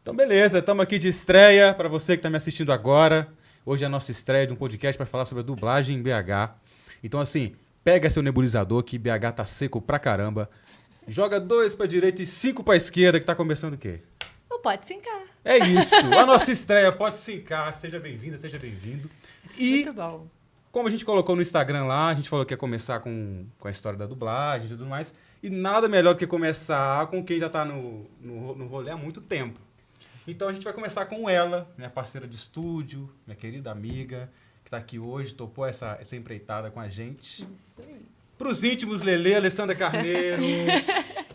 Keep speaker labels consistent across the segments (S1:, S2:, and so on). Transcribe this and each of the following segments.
S1: Então, beleza, estamos aqui de estreia para você que está me assistindo agora. Hoje é a nossa estreia de um podcast para falar sobre a dublagem em BH. Então, assim, pega seu nebulizador que BH tá seco pra caramba. Joga 2 para direita e 5 para esquerda que tá começando o quê?
S2: Não pode sincar.
S1: É isso, a nossa estreia pode sincar. Seja bem-vinda, seja bem-vindo. E,
S2: Muito bom.
S1: como a gente colocou no Instagram lá, a gente falou que ia começar com a história da dublagem e tudo mais. E nada melhor do que começar com quem já tá no rolê há muito tempo. Então a gente vai começar com ela, minha parceira de estúdio, minha querida amiga, que está aqui hoje, topou essa empreitada com a gente.
S2: Isso aí.
S1: Para os íntimos, Lelê, Alessandra Carneiro.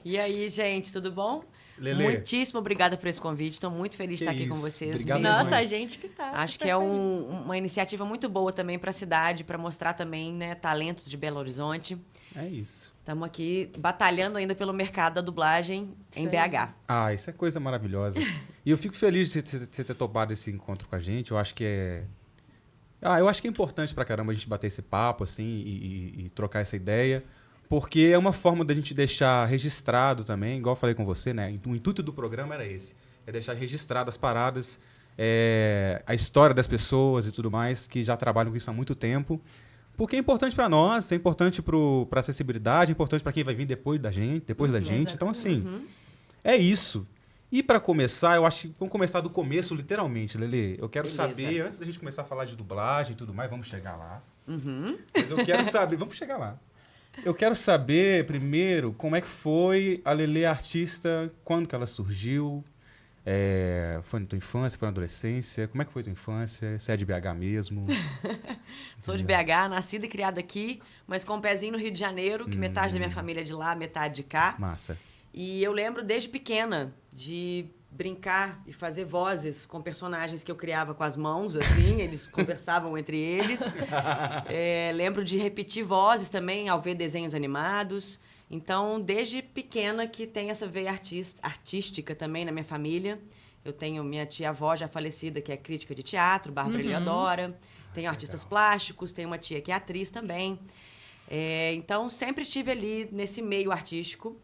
S3: E aí, gente, tudo bom?
S1: Lelê.
S3: Muitíssimo obrigada por esse convite. Estou muito feliz de
S1: Que
S3: estar aqui com
S1: isso.
S3: vocês.
S1: Obrigado
S3: mesmo.
S2: Nossa, a
S1: demais.
S2: gente que tá.
S3: Acho
S2: super
S3: que é
S2: feliz.
S3: uma iniciativa muito boa também para a cidade, para mostrar também, né, talentos de Belo Horizonte.
S1: É isso.
S3: Estamos aqui batalhando ainda pelo mercado da dublagem em
S2: Isso aí.
S3: BH.
S1: Ah, isso é coisa maravilhosa. E eu fico feliz de você ter topado esse encontro com a gente. Eu acho que é... eu acho que é importante pra caramba a gente bater esse papo, assim, e trocar essa ideia. Porque é uma forma da gente deixar registrado também, igual eu falei com você, né? O intuito do programa era esse. É deixar registrado as paradas, a história das pessoas e tudo mais, que já trabalham com isso há muito tempo. Porque é importante pra nós, é importante pra acessibilidade, é importante pra quem vai vir depois da gente. Então, assim, é isso. E pra começar, eu acho que vamos começar do começo, literalmente, Lelê. Eu quero
S3: Beleza.
S1: saber, antes da gente começar a falar de dublagem e tudo mais, vamos chegar lá.
S3: Uhum.
S1: Mas eu quero saber, vamos chegar lá. Eu quero saber, primeiro, como é que foi a Lelê artista, quando que ela surgiu, foi na tua infância, foi na adolescência, como é que foi tua infância, você é de BH mesmo?
S3: Sou de BH, nascida e criada aqui, mas com um pezinho no Rio de Janeiro, que metade da minha família é de lá, metade de cá.
S1: Massa.
S3: E eu lembro desde pequena de brincar e fazer vozes com personagens que eu criava com as mãos, assim, eles conversavam entre eles. Lembro de repetir vozes também ao ver desenhos animados. Então, desde pequena que tem essa veia artística também na minha família. Eu tenho minha tia-avó já falecida, que é crítica de teatro, Bárbara Eleodora. Tenho artistas plásticos, tenho uma tia que é atriz também. Então, sempre estive ali nesse meio artístico.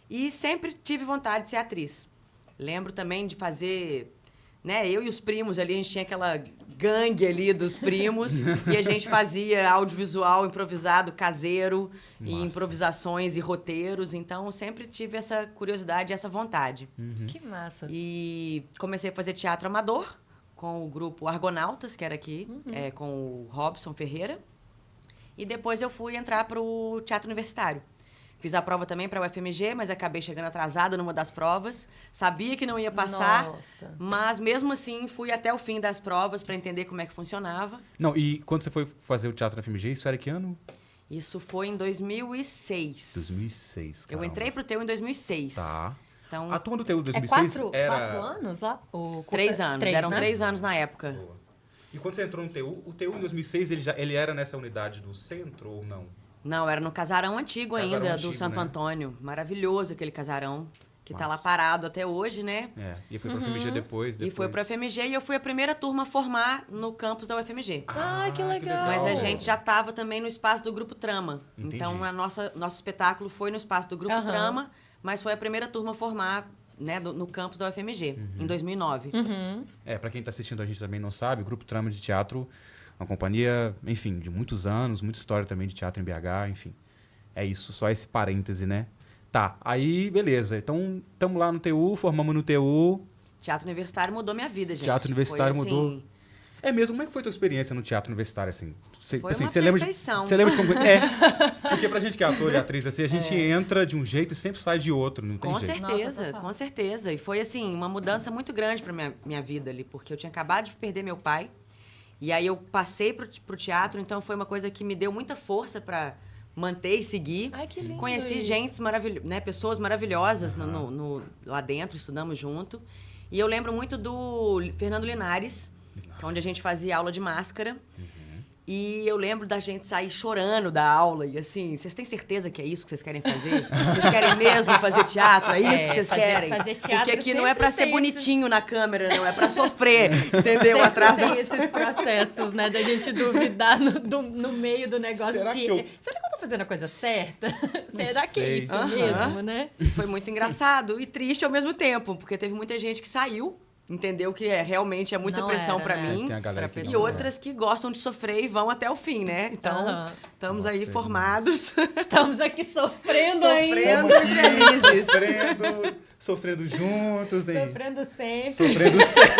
S3: E sempre tive vontade de ser atriz. Lembro também de fazer, né, eu e os primos ali, a gente tinha aquela gangue ali dos primos, e a gente fazia audiovisual improvisado, caseiro, e
S1: Massa.
S3: improvisações e roteiros, então sempre tive essa curiosidade e essa vontade.
S2: Que massa.
S3: E comecei a fazer teatro amador com o grupo Argonautas, que era aqui, com o Robson Ferreira, e depois eu fui entrar para o teatro universitário. Fiz a prova também para a UFMG, mas acabei chegando atrasada numa das provas. Sabia que não ia passar,
S2: Nossa.
S3: mas mesmo assim fui até o fim das provas para entender como é que funcionava.
S1: Não, e quando você foi fazer o teatro na FMG, isso era que ano?
S3: Isso foi em 2006.
S1: 2006,
S3: Eu
S1: caramba.
S3: entrei pro TU em 2006.
S1: Tá.
S3: Então,
S1: A turma do TU de
S2: É
S1: 2006
S2: quatro
S1: era...
S2: anos lá? O curso
S3: 3
S2: é
S3: anos.
S2: três,
S3: Eram
S2: né?
S3: 3 anos na época.
S1: Boa. E quando você entrou no TU, o TU em 2006, ele era nessa unidade do centro ou não?
S3: Não, era no casarão antigo
S1: Casarão
S3: ainda,
S1: antigo,
S3: do Santo
S1: né?
S3: Antônio. Maravilhoso aquele casarão, que tá lá
S1: Massa.
S3: parado até hoje, né?
S1: E foi pra FMG depois.
S3: E foi pra FMG e eu fui a primeira turma a formar no campus da UFMG.
S2: Ai, que legal.
S3: Mas a gente já estava também no espaço do Grupo Trama.
S1: Entendi.
S3: Então, nosso espetáculo foi no espaço do Grupo
S2: Aham.
S3: Trama, mas foi a primeira turma a formar, né, no campus da UFMG, em 2009.
S1: Pra quem tá assistindo a gente também não sabe, o Grupo Trama de Teatro, uma companhia, enfim, de muitos anos, muita história também de teatro em BH, enfim. É isso, só esse parêntese, né? Tá, aí beleza. Então, estamos lá no TU, formamos no TU.
S3: Teatro universitário mudou minha vida, gente.
S1: Teatro universitário
S3: Foi, assim,
S1: mudou. É mesmo? Como é que foi a tua experiência no teatro universitário, assim?
S3: Foi uma
S1: você lembra
S3: perfeição.
S1: Você lembra de como... porque pra gente que é ator e atriz, assim, a gente entra de um jeito e sempre sai de outro, não tem
S3: Com
S1: jeito.
S3: certeza,
S2: Nossa, total.
S3: com certeza. E foi, assim, uma mudança muito grande pra minha vida ali, porque eu tinha acabado de perder meu pai. E aí eu passei pro teatro, então foi uma coisa que me deu muita força pra manter e seguir.
S2: Ai, que lindo
S3: Conheci
S2: isso.
S3: gente maravilhosa, né, pessoas maravilhosas lá dentro, estudamos junto. E eu lembro muito do Fernando Linares, que é onde a gente fazia aula de máscara. E eu lembro da gente sair chorando da aula. E assim, vocês têm certeza que é isso que vocês querem fazer? Vocês querem mesmo fazer teatro? É isso que vocês querem?
S2: fazer teatro
S3: Porque aqui não é pra ser
S2: sempre tem
S3: bonitinho na câmera, não. É pra sofrer, entendeu?
S2: Sempre
S3: Atrás
S2: tem
S3: da...
S2: esses processos, né? Da gente duvidar no meio do negócio.
S1: Será que eu-
S2: Será que eu tô fazendo a coisa certa? Será que é
S1: sei.
S2: isso
S3: Aham.
S2: mesmo, né?
S3: Foi muito engraçado e triste ao mesmo tempo, porque teve muita gente que saiu entendeu que realmente é muita
S2: Não
S3: pressão
S2: era,
S3: pra
S2: né?
S3: mim.
S1: Tem a galera
S2: Pra
S1: que
S3: E
S1: não,
S3: outras que gostam de sofrer e vão até o fim, né? Então,
S2: Aham.
S3: estamos
S1: Nossa,
S3: aí
S1: feliz.
S3: formados,
S2: Estamos aqui sofrendo ainda.
S3: sofrendo e felizes.
S1: Sofrendo juntos, hein?
S2: Sofrendo sempre.
S1: Sofrendo sempre.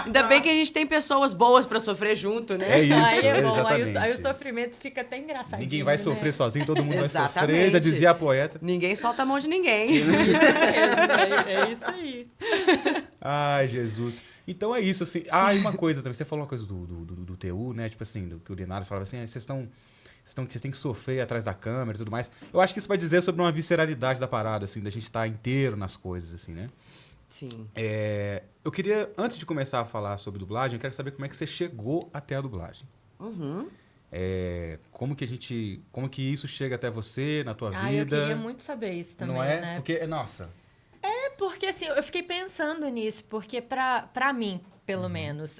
S3: Ainda bem que a gente tem pessoas boas pra sofrer junto, né?
S1: É isso,
S2: Aí é bom,
S1: exatamente.
S2: aí o sofrimento fica até engraçadinho.
S1: Ninguém vai
S2: né?
S1: sofrer sozinho, todo mundo vai sofrer,
S3: Exatamente.
S1: já dizia a poeta.
S3: Ninguém solta a mão de ninguém.
S2: Isso mesmo, é isso aí.
S1: Ai, Jesus. Então é isso, assim. Ah, e uma coisa também, você falou uma coisa do TU, né? Tipo assim, do que o Linares falava assim, vocês têm que sofrer atrás da câmera e tudo mais. Eu acho que isso vai dizer sobre uma visceralidade da parada, assim, da gente estar inteiro nas coisas, assim, né?
S3: Sim.
S1: Eu queria, antes de começar a falar sobre dublagem, eu quero saber como é que você chegou até a dublagem.
S3: Uhum.
S1: Como que isso chega até você, na tua
S2: Ah,
S1: vida?
S2: eu queria muito saber isso também,
S1: não é?
S2: né?
S1: Porque, nossa...
S2: Porque assim, eu fiquei pensando nisso, porque pra mim, pelo menos,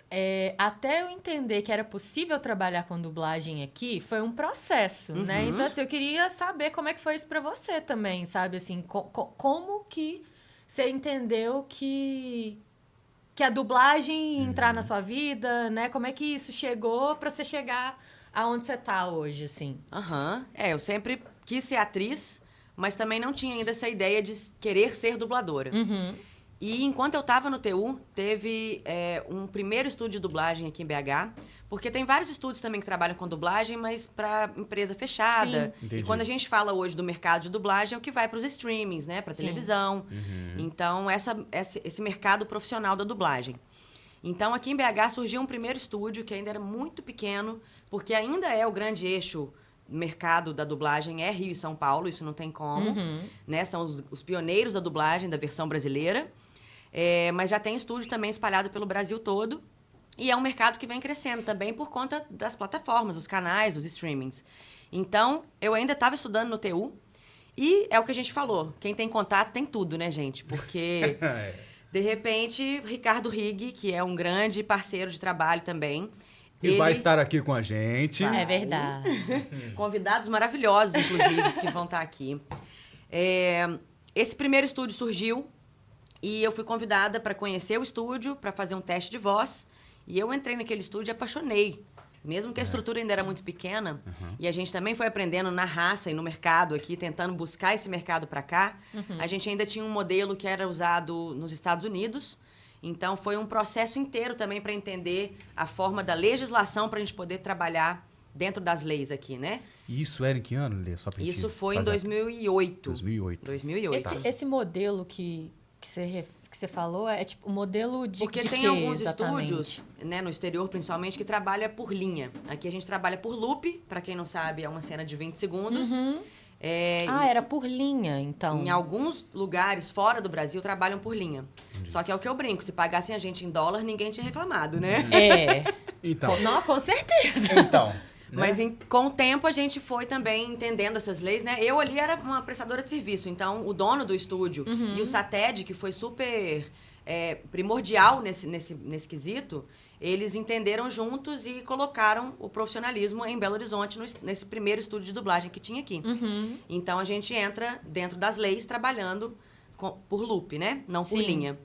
S2: até eu entender que era possível trabalhar com dublagem aqui, foi um processo, né? Então, assim, eu queria saber como é que foi isso pra você também, sabe? Assim, como que você entendeu que a dublagem ia entrar na sua vida, né? Como é que isso chegou pra você chegar aonde você tá hoje, assim?
S3: Aham. Eu sempre quis ser atriz, mas também não tinha ainda essa ideia de querer ser dubladora.
S2: Uhum.
S3: E enquanto eu estava no TU, teve um primeiro estúdio de dublagem aqui em BH, porque tem vários estúdios também que trabalham com dublagem, mas para empresa fechada.
S1: Sim. Entendi.
S3: E quando a gente fala hoje do mercado de dublagem, é o que vai para os streamings, né? Para
S2: Sim.
S3: televisão. Então, esse mercado profissional da dublagem. Então, aqui em BH surgiu um primeiro estúdio que ainda era muito pequeno, porque ainda é o grande eixo mercado da dublagem é Rio e São Paulo, isso não tem como, né? São os pioneiros da dublagem, da versão brasileira. Mas já tem estúdio também espalhado pelo Brasil todo. E é um mercado que vem crescendo também por conta das plataformas, os canais, os streamings. Então, eu ainda estava estudando no TU. E é o que a gente falou, quem tem contato tem tudo, né, gente? Porque, de repente, Ricardo Rigg, que é um grande parceiro de trabalho também,
S1: E vai estar aqui com a gente.
S2: É verdade.
S3: Convidados maravilhosos, inclusive, que vão estar aqui. Esse primeiro estúdio surgiu e eu fui convidada para conhecer o estúdio, para fazer um teste de voz. E eu entrei naquele estúdio e apaixonei. Mesmo que a estrutura ainda era muito pequena. E a gente também foi aprendendo na raça e no mercado aqui, tentando buscar esse mercado para cá. A gente ainda tinha um modelo que era usado nos Estados Unidos. Então, foi um processo inteiro também para entender a forma da legislação para a gente poder trabalhar dentro das leis aqui, né?
S1: E isso era em que ano, Lê? Só pra gente
S3: Isso foi em
S1: fazer-
S3: 2008.
S1: 2008.
S3: 2008.
S2: Esse modelo que você falou é tipo o modelo de
S3: Porque
S2: de
S3: tem
S2: quê,
S3: alguns
S2: exatamente?
S3: estúdios, né, no exterior principalmente, que trabalha por linha. Aqui a gente trabalha por loop, para quem não sabe, é uma cena de 20 segundos.
S2: Era por linha, então.
S3: Em alguns lugares fora do Brasil trabalham por linha. Só que é o que eu brinco, se pagassem a gente em dólar, ninguém tinha reclamado, né?
S1: Então.
S2: Não, com certeza.
S1: Então. né?
S3: Mas com o tempo a gente foi também entendendo essas leis, né? Eu ali era uma prestadora de serviço, então o dono do estúdio e o SATED, que foi super primordial nesse quesito, eles entenderam juntos e colocaram o profissionalismo em Belo Horizonte nesse primeiro estúdio de dublagem que tinha aqui. Então a gente entra dentro das leis trabalhando por loop, né? Não por
S2: Sim.
S3: linha.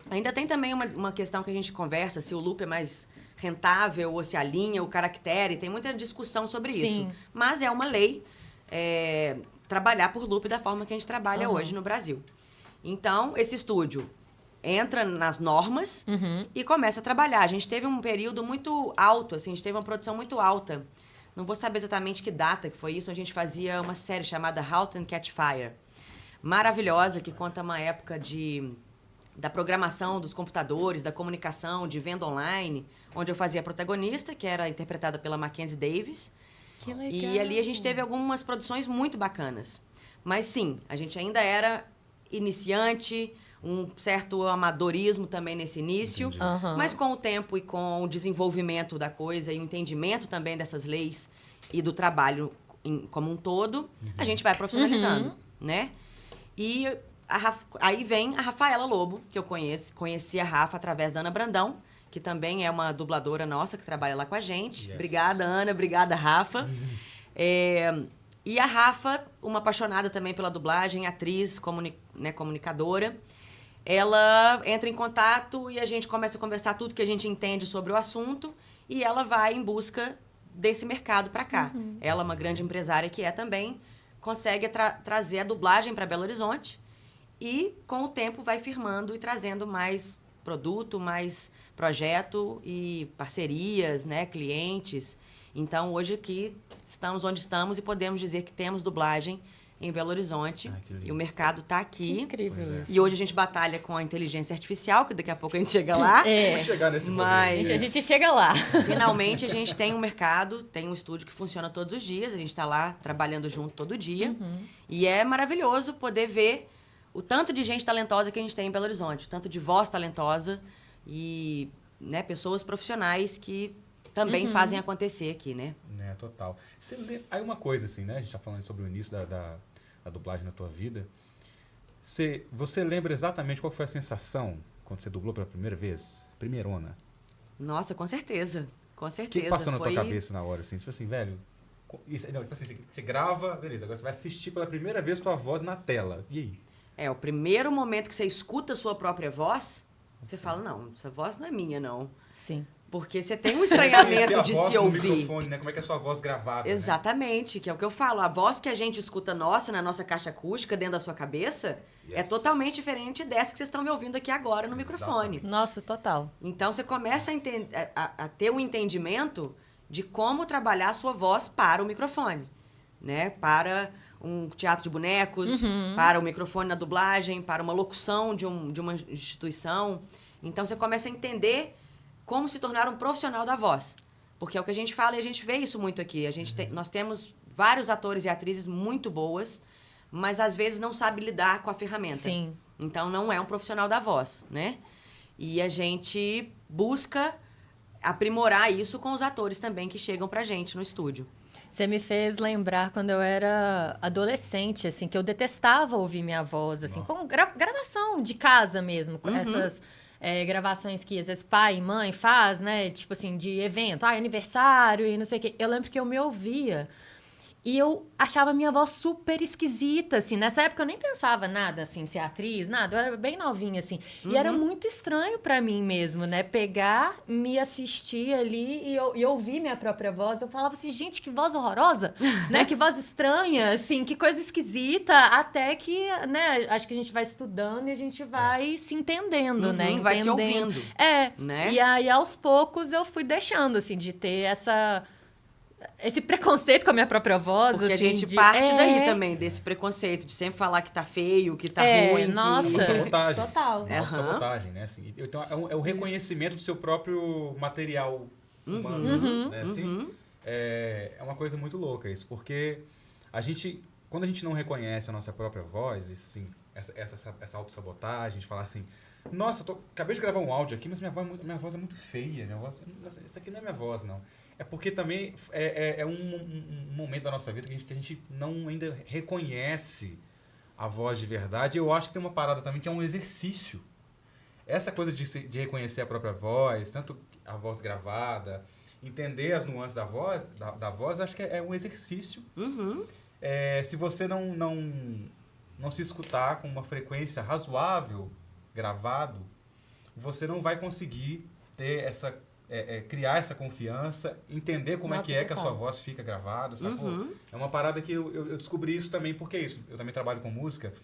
S3: Ainda tem também uma questão que a gente conversa, se o loop é mais rentável ou se a linha, o caractere, tem muita discussão sobre
S2: Sim.
S3: isso. Mas é uma lei trabalhar por loop da forma que a gente trabalha hoje no Brasil. Então, esse estúdio entra nas normas e começa a trabalhar. A gente teve um período muito alto, assim, a gente teve uma produção muito alta. Não vou saber exatamente que data que foi isso, a gente fazia uma série chamada Halt and Catch Fire. Maravilhosa, que conta uma época da programação dos computadores, da comunicação, de venda online, onde eu fazia a protagonista, que era interpretada pela Mackenzie Davis.
S2: Que legal.
S3: E ali a gente teve algumas produções muito bacanas. Mas sim, a gente ainda era iniciante, um certo amadorismo também nesse início.
S1: Entendi.
S3: Mas com o tempo e com o desenvolvimento da coisa e o entendimento também dessas leis e do trabalho como um todo, a gente vai profissionalizando, né? E aí vem a Rafaela Lobo, que eu conheci a Rafa através da Ana Brandão, que também é uma dubladora nossa que trabalha lá com a gente.
S1: Yes.
S3: Obrigada, Ana. Obrigada, Rafa. E a Rafa, uma apaixonada também pela dublagem, atriz, comunicadora. ela entra em contato e a gente começa a conversar tudo que a gente entende sobre o assunto e ela vai em busca desse mercado para cá. Ela, uma grande empresária que é também, consegue trazer a dublagem para Belo Horizonte e, com o tempo, vai firmando e trazendo mais produto, mais projeto e parcerias, né, clientes. Então, hoje aqui, estamos onde estamos e podemos dizer que temos dublagem em Belo Horizonte. E o mercado está aqui.
S2: Que incrível isso.
S3: E hoje a gente batalha com a inteligência artificial, que daqui a pouco a gente chega lá.
S1: Vamos chegar nesse
S3: Mas
S2: A gente chega lá.
S3: finalmente a gente tem um mercado, tem um estúdio que funciona todos os dias. A gente está lá trabalhando junto todo dia. E é maravilhoso poder ver o tanto de gente talentosa que a gente tem em Belo Horizonte. O tanto de voz talentosa e, né, pessoas profissionais que também fazem acontecer aqui, né?
S1: Né, total. Aí uma coisa assim, né? A gente tá falando sobre o início da dublagem na tua vida. Você lembra exatamente qual foi a sensação quando você dublou pela primeira vez? Primeirona.
S3: Nossa, com certeza. Com
S1: O
S3: certeza.
S1: que passou na tua cabeça na hora, assim? Você falou assim, velho... Não, tipo assim, você grava, beleza, agora você vai assistir pela primeira vez tua voz na tela. E aí?
S3: O primeiro momento que você escuta a sua própria voz, você fala, não, essa voz não é minha, não.
S2: Sim.
S3: Porque você tem um estranhamento de
S1: a voz
S3: se
S1: no
S3: ouvir.
S1: microfone, né? Como é que é a sua voz gravada,
S3: Exatamente, que é o que eu falo. A voz que a gente escuta nossa, na nossa caixa acústica, dentro da sua cabeça, é totalmente diferente dessa que vocês estão me ouvindo aqui agora no microfone.
S2: Nossa, total.
S3: Então, você começa a ter um entendimento de como trabalhar a sua voz para o microfone, né? Para um teatro de bonecos, para o microfone na dublagem, para uma locução de uma instituição. Então, você começa a entender como se tornar um profissional da voz. Porque é o que a gente fala e a gente vê isso muito aqui. Nós temos vários atores e atrizes muito boas, mas às vezes não sabe lidar com a ferramenta.
S2: Sim.
S3: Então, não é um profissional da voz, né? E a gente busca aprimorar isso com os atores também que chegam pra gente no estúdio.
S2: Você me fez lembrar quando eu era adolescente, assim, que eu detestava ouvir minha voz, assim, com gravação de casa mesmo, com essas gravações que às vezes pai e mãe faz, né? Tipo assim, de evento, aniversário e não sei o quê. Eu lembro que eu me ouvia e eu achava a minha voz super esquisita, assim. Nessa época eu nem pensava nada, assim, ser atriz, nada. Eu era bem novinha, assim. E era muito estranho pra mim mesmo, né? Pegar, me assistir ali e ouvir minha própria voz. Eu falava assim, gente, que voz horrorosa, né? Que voz estranha, assim, que coisa esquisita. Até que, né, acho que a gente vai estudando e a gente vai se entendendo, né?
S3: Vai se ouvindo. Né?
S2: E aí, aos poucos, eu fui deixando, assim, de ter esse preconceito com a minha própria voz.
S3: Porque
S2: assim,
S3: a gente parte daí também, desse preconceito, de sempre falar que tá feio, que tá ruim.
S2: Nossa,
S1: É uma sabotagem.
S2: total.
S1: É uma sabotagem, né? Assim, então, é o reconhecimento do seu próprio material humano, né? Assim, é uma coisa muito louca isso, porque quando a gente não reconhece a nossa própria voz, assim, essa autossabotagem, de falar assim, nossa, acabei de gravar um áudio aqui, mas minha voz é muito feia, isso aqui não é minha voz, não. É porque também é um momento da nossa vida que a gente não ainda reconhece a voz de verdade. Eu acho que tem uma parada também que é um exercício. Essa coisa de reconhecer a própria voz, tanto a voz gravada, entender as nuances da voz, acho que é um exercício. Se você não se escutar com uma frequência razoável, gravado, você não vai conseguir ter criar essa confiança, entender como é que a sua voz fica gravada, sacou? É uma parada que eu descobri isso também, porque é isso. Eu também trabalho com música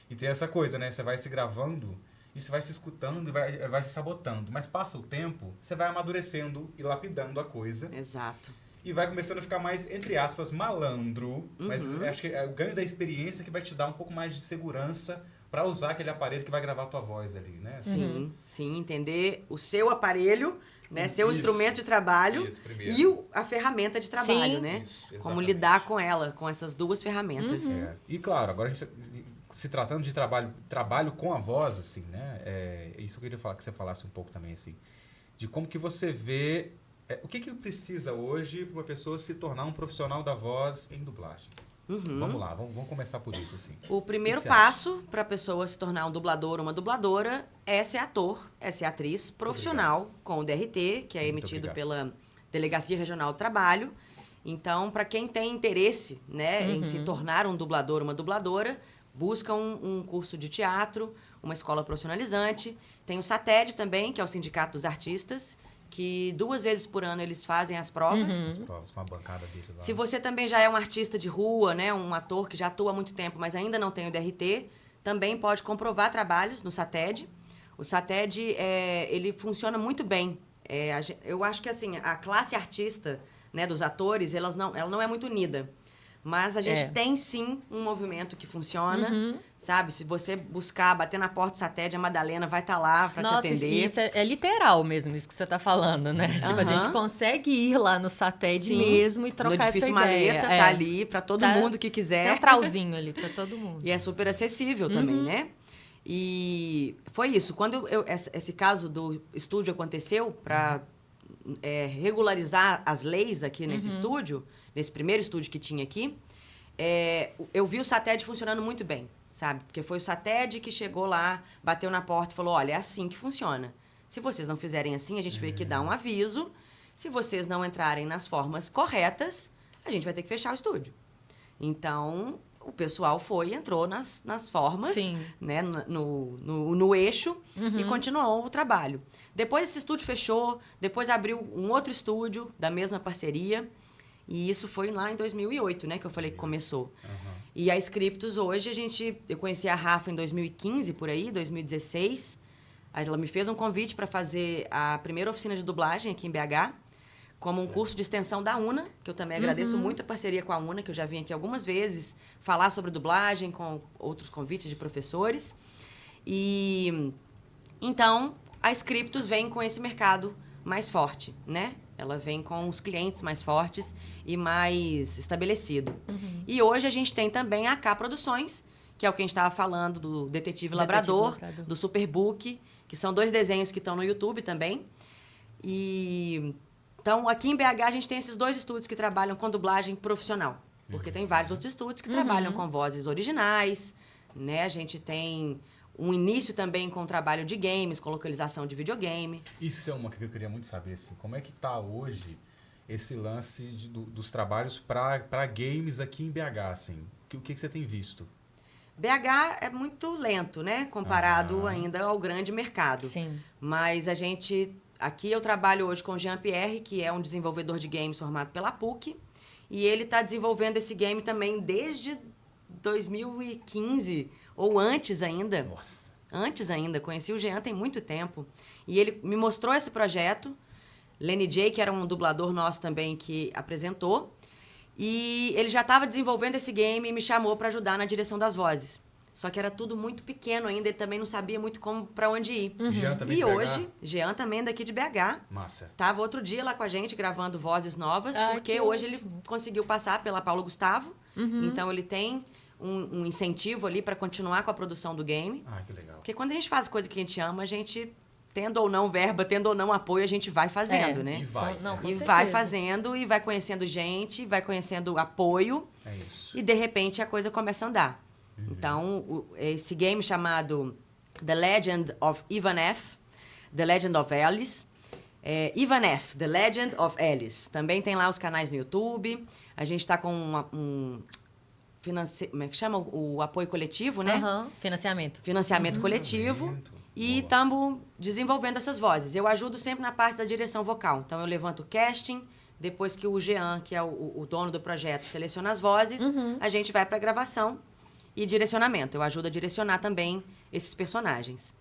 S1: e tem essa coisa, né? Você vai se gravando e você vai se escutando e vai se sabotando. Mas passa o tempo, você vai amadurecendo e lapidando a coisa.
S3: Exato.
S1: E vai começando a ficar mais, entre aspas, malandro. Mas acho que é o ganho da experiência que vai te dar um pouco mais de segurança para usar aquele aparelho que vai gravar a tua voz ali, né?
S3: Sim, entender o seu aparelho, né? Seu instrumento de trabalho e a ferramenta de trabalho, né? Como lidar com ela, com essas duas ferramentas.
S1: E claro, agora a gente se tratando de trabalho com a voz, assim, né? Isso eu queria falar, que você falasse um pouco também, assim, de como que você vê o que precisa hoje para uma pessoa se tornar um profissional da voz em dublagem. Vamos lá, vamos começar por isso, assim.
S3: O primeiro passo para a pessoa se tornar um dublador ou uma dubladora é ser ator, é ser atriz profissional com o DRT, que é emitido pela Delegacia Regional do Trabalho. Então, para quem tem interesse, né, em se tornar um dublador ou uma dubladora, busca um curso de teatro, uma escola profissionalizante. Tem o SATED também, que é o Sindicato dos Artistas, que 2 vezes por ano eles fazem as provas.
S1: As provas, com a bancada deles lá.
S3: Se você também já é um artista de rua, né, um ator que já atua há muito tempo, mas ainda não tem o DRT, também pode comprovar trabalhos no SATED. O SATED, ele funciona muito bem. Eu acho que assim, a classe artista, né, dos atores, ela não é muito unida. Mas a gente tem, sim, um movimento que funciona, sabe? Se você buscar, bater na porta do SATED, a Madalena vai estar lá para te atender.
S2: Isso é literal mesmo, isso que você está falando, né? Tipo, a gente consegue ir lá no SATED mesmo e trocar essa ideia.
S3: No edifício Maleta, tá ali para todo mundo que quiser.
S2: Centralzinho ali, para todo mundo.
S3: E é super acessível também, né? E foi isso. Quando esse caso do estúdio aconteceu, para regularizar as leis aqui nesse estúdio, nesse primeiro estúdio que tinha aqui, eu vi o SATED funcionando muito bem, sabe? Porque foi o SATED que chegou lá, bateu na porta e falou, olha, é assim que funciona. Se vocês não fizerem assim, a gente vai ter que dar um aviso. Se vocês não entrarem nas formas corretas, a gente vai ter que fechar o estúdio. Então, o pessoal entrou nas formas, né, no eixo e continuou o trabalho. Depois esse estúdio fechou, depois abriu um outro estúdio da mesma parceria, e isso foi lá em 2008, né, que eu falei que começou. E a Scriptus hoje, eu conheci a Rafa em 2015, por aí, 2016. Ela me fez um convite para fazer a primeira oficina de dublagem aqui em BH, como um curso de extensão da UNA, que eu também agradeço muito a parceria com a UNA, que eu já vim aqui algumas vezes falar sobre dublagem com outros convites de professores. E então a Scriptus vem com esse mercado mais forte, né? Ela vem com os clientes mais fortes e mais estabelecido. E hoje a gente tem também a K Produções, que é o que a gente estava falando do Detetive Labrador, do Superbook, que são 2 desenhos que estão no YouTube também. Então, aqui em BH, a gente tem esses 2 estúdios que trabalham com dublagem profissional. Porque tem vários outros estúdios que trabalham com vozes originais, né? A gente tem um início também com o trabalho de games, com localização de videogame.
S1: Isso é uma que eu queria muito saber, assim. Como é que tá hoje esse lance dos trabalhos para games aqui em BH, assim? O que você tem visto?
S3: BH é muito lento, né? Comparado ainda ao grande mercado.
S2: Sim.
S3: Mas a gente... Aqui eu trabalho hoje com o Jean-Pierre, que é um desenvolvedor de games formado pela PUC. E ele está desenvolvendo esse game também desde 2015, ou antes ainda.
S1: Nossa.
S3: Antes ainda. Conheci o Jean tem muito tempo. E ele me mostrou esse projeto. Lenny J, que era um dublador nosso também, que apresentou. E ele já estava desenvolvendo esse game e me chamou para ajudar na direção das vozes. Só que era tudo muito pequeno ainda, ele também não sabia muito para onde ir.
S1: Jean também
S3: E
S1: de BH?
S3: hoje, Jean também daqui de BH.
S1: Massa.
S3: Tava outro dia lá com a gente, gravando vozes novas, porque
S2: que
S3: hoje
S2: ótimo.
S3: ele conseguiu passar pela Paulo Gustavo. Então ele tem um incentivo ali para continuar com a produção do game.
S1: Ah, que legal.
S3: Porque quando a gente faz coisa que a gente ama, a gente, tendo ou não verba, tendo ou não apoio, a gente vai fazendo, né?
S1: E vai.
S2: Não, com
S3: E
S2: certeza.
S3: vai fazendo, e vai conhecendo gente, vai conhecendo apoio.
S1: É isso.
S3: E, de repente, a coisa começa a andar. Então, esse game chamado The Legend of Ivanef, The Legend of Alice, Ivanef, The Legend of Alice. Também tem lá os canais no YouTube. A gente está com como é que chama? O apoio coletivo, né?
S2: Financiamento.
S3: Financiamento coletivo. E estamos desenvolvendo essas vozes. Eu ajudo sempre na parte da direção vocal. Então, eu levanto o casting. Depois que o Jean, que é o dono do projeto, seleciona as vozes, a gente vai para a gravação e direcionamento. Eu ajudo a direcionar também esses personagens.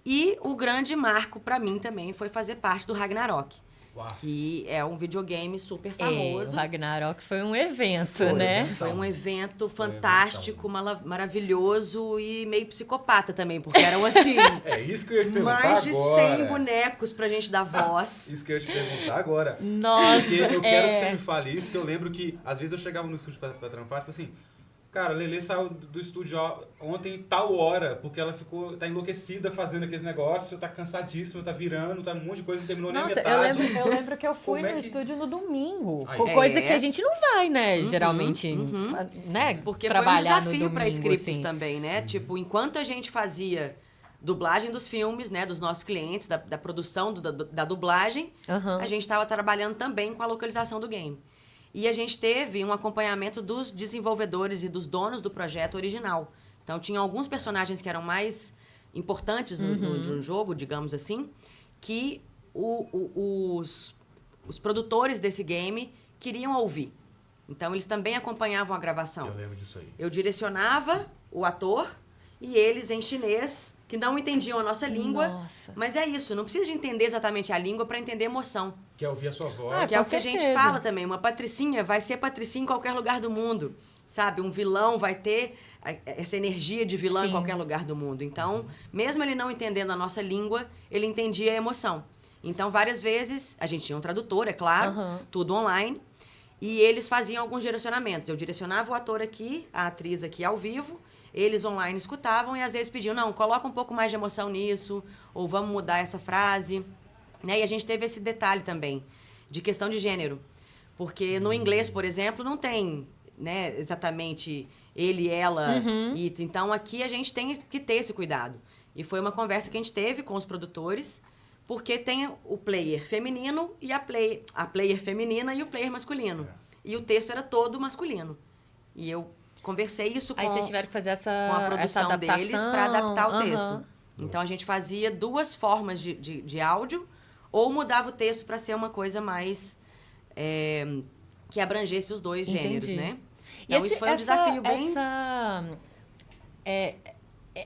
S3: E o grande marco para mim também foi fazer parte do Ragnarok.
S1: Uau.
S3: Que é um videogame super famoso.
S2: O Ragnarok foi um evento, né?
S3: Foi um evento fantástico, maravilhoso e meio psicopata também, porque eram assim...
S1: É isso que eu ia te perguntar
S3: mais de
S1: agora.
S3: 100 bonecos pra gente dar voz.
S1: Isso que eu ia te perguntar agora.
S2: Nossa,
S1: Porque eu quero que você me fale isso, que eu lembro que às vezes eu chegava no estúdio pra trampar, tipo assim... Cara, a Lelê saiu do estúdio ontem tal hora, porque ela tá enlouquecida fazendo aqueles negócios, tá cansadíssima, tá virando, tá um monte de coisa, não terminou nem a metade.
S2: Eu lembro que eu fui
S1: Como é
S2: no
S1: que-
S2: estúdio no domingo.
S1: Aí.
S2: Coisa que a gente não vai, né? Geralmente, né?
S3: Porque
S2: trabalhar
S3: foi um desafio
S2: no
S3: para
S2: domingo,
S3: scripts
S2: assim.
S3: também, né? Tipo, enquanto a gente fazia dublagem dos filmes, né? Dos nossos clientes, da produção da dublagem, a gente estava trabalhando também com a localização do game. E a gente teve um acompanhamento dos desenvolvedores e dos donos do projeto original. Então, tinha alguns personagens que eram mais importantes de um jogo, digamos assim, que os produtores desse game queriam ouvir. Então, eles também acompanhavam a gravação.
S1: Eu lembro disso aí.
S3: Eu direcionava o ator e eles, em chinês, que não entendiam a nossa língua.
S2: Nossa.
S3: Mas é isso, não precisa de entender exatamente a língua para entender emoção.
S1: Quer ouvir a sua voz.
S3: Que é
S2: com
S3: o que a gente
S2: certeza.
S3: fala também. Uma patricinha vai ser patricinha em qualquer lugar do mundo. Sabe? Um vilão vai ter essa energia de vilão
S2: Sim.
S3: em qualquer lugar do mundo. Então, mesmo ele não entendendo a nossa língua, ele entendia a emoção. Então, várias vezes, a gente tinha um tradutor, é claro, tudo online, e eles faziam alguns direcionamentos. Eu direcionava o ator aqui, a atriz aqui ao vivo, eles online escutavam e às vezes pediam, não, coloca um pouco mais de emoção nisso, ou vamos mudar essa frase. Né? E a gente teve esse detalhe também, de questão de gênero. Porque no inglês, por exemplo, não tem, né, exatamente ele, ela, it. Então, aqui a gente tem que ter esse cuidado. E foi uma conversa que a gente teve com os produtores, porque tem o player feminino e a player feminina e o player masculino. E o texto era todo masculino. E eu conversei isso com,
S2: Aí vocês tiveram que fazer
S3: com a
S2: essa
S3: produção
S2: adaptação.
S3: deles para adaptar o
S2: Aham.
S3: texto. Então, a gente fazia duas formas de áudio, ou mudava o texto para ser uma coisa mais... que abrangesse os dois gêneros,
S2: Entendi.
S3: né?
S2: E
S3: Então, isso foi um desafio bem...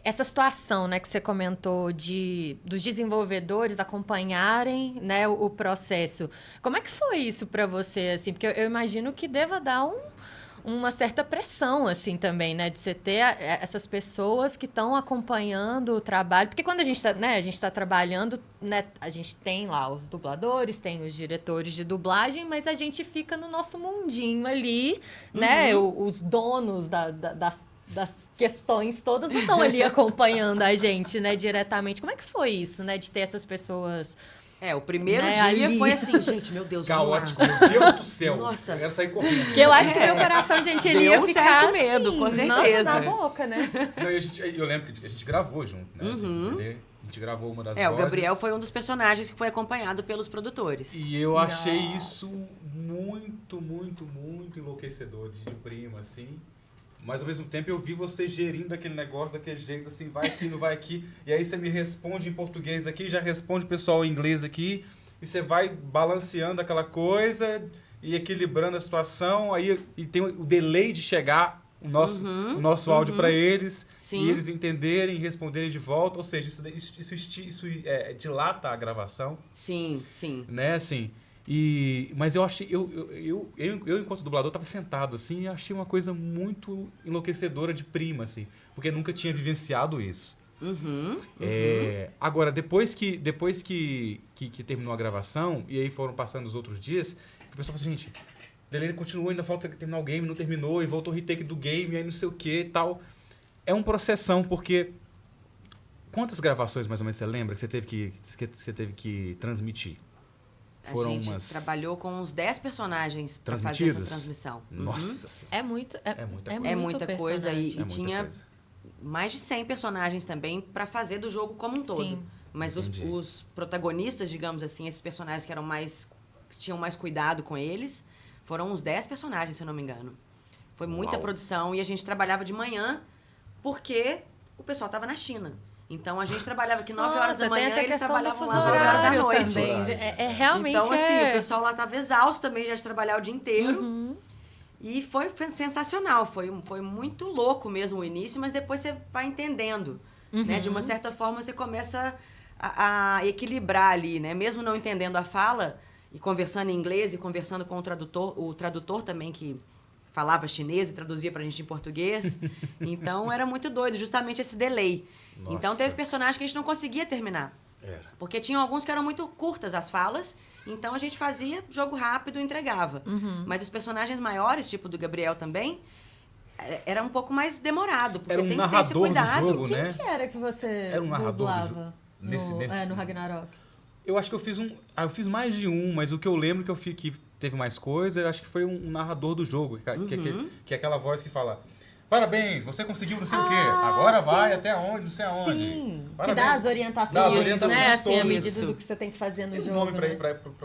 S2: Essa situação, né, que você comentou dos desenvolvedores acompanharem, né, o processo. Como é que foi isso para você, assim? Porque eu imagino que deva dar uma certa pressão, assim, também, né? De você ter essas pessoas que estão acompanhando o trabalho. Porque quando a gente está, né, a gente está trabalhando, né, a gente tem lá os dubladores, tem os diretores de dublagem, mas a gente fica no nosso mundinho ali, né? Os donos das questões todas não estão ali acompanhando a gente, né, diretamente. Como é que foi isso, né, de ter essas pessoas...
S3: o primeiro
S2: né,
S3: dia
S2: ali.
S3: foi assim, gente, meu Deus,
S1: Caótico,
S3: vamos lá.
S1: meu Deus do céu.
S3: Nossa.
S1: Eu quero sair correndo.
S2: Porque eu acho que meu coração, gente, ele
S3: Deu
S2: ia
S3: um
S2: ficar
S3: certo medo,
S2: assim,
S3: com
S2: nossa,
S3: certeza.
S2: na boca, né?
S1: Não, eu lembro que a gente gravou junto, né? Assim, a gente gravou uma das
S3: O
S1: vozes.
S3: Gabriel foi um dos personagens que foi acompanhado pelos produtores.
S1: E eu achei
S2: Nossa.
S1: isso muito, muito, muito enlouquecedor de prima, assim. Mas ao mesmo tempo eu vi você gerindo aquele negócio daquele jeito, assim, vai aqui, não vai aqui. E aí você me responde em português aqui, já responde o pessoal em inglês aqui. E você vai balanceando aquela coisa e equilibrando a situação. Aí e tem o delay de chegar o nosso áudio para eles.
S3: Sim.
S1: E eles entenderem e responderem de volta. Ou seja, isso dilata a gravação.
S3: Sim, sim.
S1: Né, assim... Mas eu achei, eu enquanto dublador estava sentado assim e achei uma coisa muito enlouquecedora de prima, assim, porque nunca tinha vivenciado isso. Agora, depois que terminou a gravação, e aí foram passando os outros dias, que o pessoal falou assim, gente, Delene continuou, ainda falta terminar o game, não terminou, e voltou o retake do game, aí não sei o que e tal. É um processão, porque... Quantas gravações, mais ou menos, você lembra que você teve que transmitir?
S3: A gente trabalhou com uns 10 personagens para fazer essa transmissão.
S1: Nossa Senhora.
S3: É muita coisa. E
S1: muita
S3: tinha
S1: coisa.
S3: mais de 100 personagens também para fazer do jogo como um todo.
S2: Sim.
S3: Mas os protagonistas, digamos assim, esses personagens que tinham mais cuidado com eles, foram uns 10 personagens, se eu não me engano. Foi muita produção e a gente trabalhava de manhã porque o pessoal estava na China. Então, a gente trabalhava aqui 9 horas da manhã e eles trabalhavam lá às 9 horas da noite.
S2: Também. Realmente
S3: então, assim, o pessoal lá estava exausto também já de trabalhar o dia inteiro. E foi sensacional. Foi muito louco mesmo o início, mas depois você vai entendendo. Né? De uma certa forma, você começa a equilibrar ali, né? Mesmo não entendendo a fala, e conversando em inglês, e conversando com o tradutor também, que falava chinês e traduzia pra gente em português. Então, era muito doido, justamente esse delay.
S1: Nossa.
S3: Então, teve personagens que a gente não conseguia terminar. Porque tinham alguns que eram muito curtas as falas, então a gente fazia jogo rápido e entregava. Mas os personagens maiores, tipo do Gabriel também, era um pouco mais demorado, porque
S1: era um
S3: tem que ter esse
S1: narrador
S3: cuidado.
S1: do jogo,
S2: Quem
S1: né?
S2: que era que você
S1: Era um narrador
S2: dublava no Ragnarok?
S1: Eu acho que eu fiz mais de um, mas o que eu lembro que teve mais coisa, eu acho que foi um narrador do jogo, que é aquela voz que fala: parabéns, você conseguiu não sei o quê, agora vai até onde, não sei aonde.
S2: Sim,
S1: Parabéns.
S2: que dá as orientações, né? Assim, à medida
S3: Isso.
S2: do que você tem que fazer no
S1: Tem um
S2: jogo,
S1: nome
S2: né?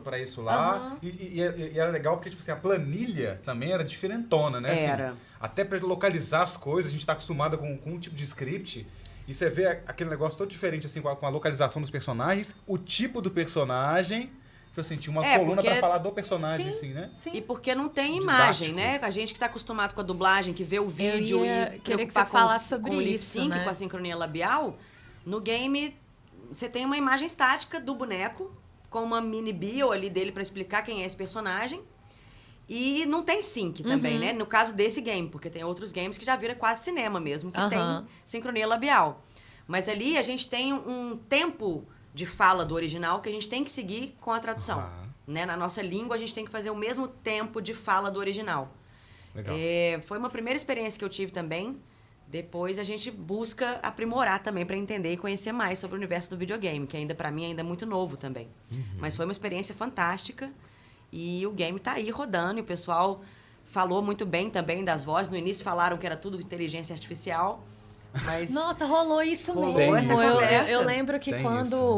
S1: pra isso lá. E era legal porque, tipo assim, a planilha também era diferentona, né?
S3: Era.
S1: Assim, até pra localizar as coisas, a gente tá acostumado com um tipo de script. E você vê aquele negócio todo diferente, assim, com a localização dos personagens, o tipo do personagem. Tipo assim, tinha uma coluna pra falar do personagem, assim, né?
S2: Sim.
S3: E porque não tem
S1: Didático.
S3: imagem, né? A gente que tá acostumado com a dublagem, que vê o vídeo e
S2: queria que
S3: preocupar
S2: você falasse sobre
S3: com o lip
S2: isso,
S3: sync,
S2: né?
S3: com a sincronia labial, no game você tem uma imagem estática do boneco, com uma mini bio ali dele pra explicar quem é esse personagem. E não tem sync também, né? No caso desse game, porque tem outros games que já vira quase cinema mesmo, que tem sincronia labial. Mas ali a gente tem um tempo de fala do original que a gente tem que seguir com a tradução. Né? Na nossa língua, a gente tem que fazer o mesmo tempo de fala do original.
S1: Legal.
S3: Foi uma primeira experiência que eu tive também. Depois a gente busca aprimorar também para entender e conhecer mais sobre o universo do videogame, que ainda para mim ainda é muito novo também. Mas foi uma experiência fantástica e o game tá aí rodando e o pessoal falou muito bem também das vozes. No início falaram que era tudo inteligência artificial. Mas
S2: nossa, rolou isso
S3: rolou
S2: mesmo.
S3: essa conversa.
S2: Eu lembro que
S1: Tem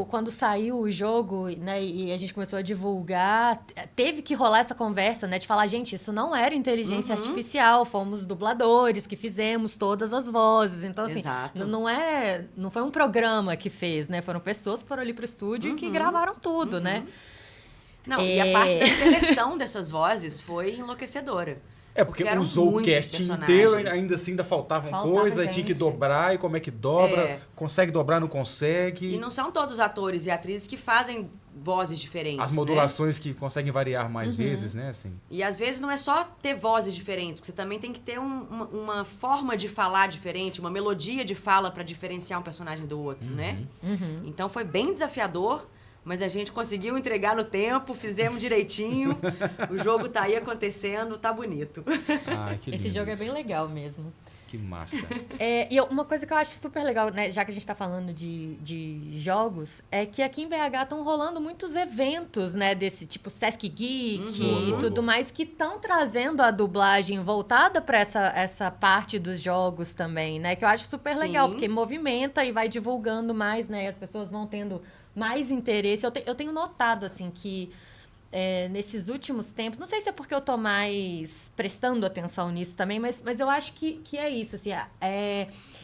S2: quando saiu o jogo, né, e a gente começou a divulgar, teve que rolar essa conversa, né, de falar, gente, isso não era inteligência artificial, fomos dubladores que fizemos todas as vozes. Então, assim, não foi um programa que fez, né, foram pessoas que foram ali pro estúdio e que gravaram tudo, né?
S3: Não, e a parte da seleção dessas vozes foi enlouquecedora.
S1: Porque usou o casting inteiro, ainda assim ainda faltava coisa, aí tinha que dobrar, e como é que dobra? Consegue dobrar, não consegue?
S3: E não são todos atores e atrizes que fazem vozes diferentes.
S1: As modulações, né? Que conseguem variar mais vezes, né? Assim.
S3: E às vezes não é só ter vozes diferentes, porque você também tem que ter uma forma de falar diferente, uma melodia de fala para diferenciar um personagem do outro, né? Então foi bem desafiador. Mas a gente conseguiu entregar no tempo, fizemos direitinho. O jogo tá aí acontecendo, tá bonito.
S1: Ai, que lindo.
S2: Esse jogo é bem legal mesmo.
S1: Que massa.
S2: E uma coisa que eu acho super legal, né, já que a gente tá falando de jogos, é que aqui em BH estão rolando muitos eventos, né, desse tipo Sesc Geek e tudo mais, que estão trazendo a dublagem voltada para essa parte dos jogos também, né, que eu acho super legal, porque movimenta e vai divulgando mais, né, e as pessoas vão tendo mais interesse. Eu tenho notado, assim, que nesses últimos tempos, não sei se é porque eu tô mais prestando atenção nisso também, mas eu acho que é isso, assim,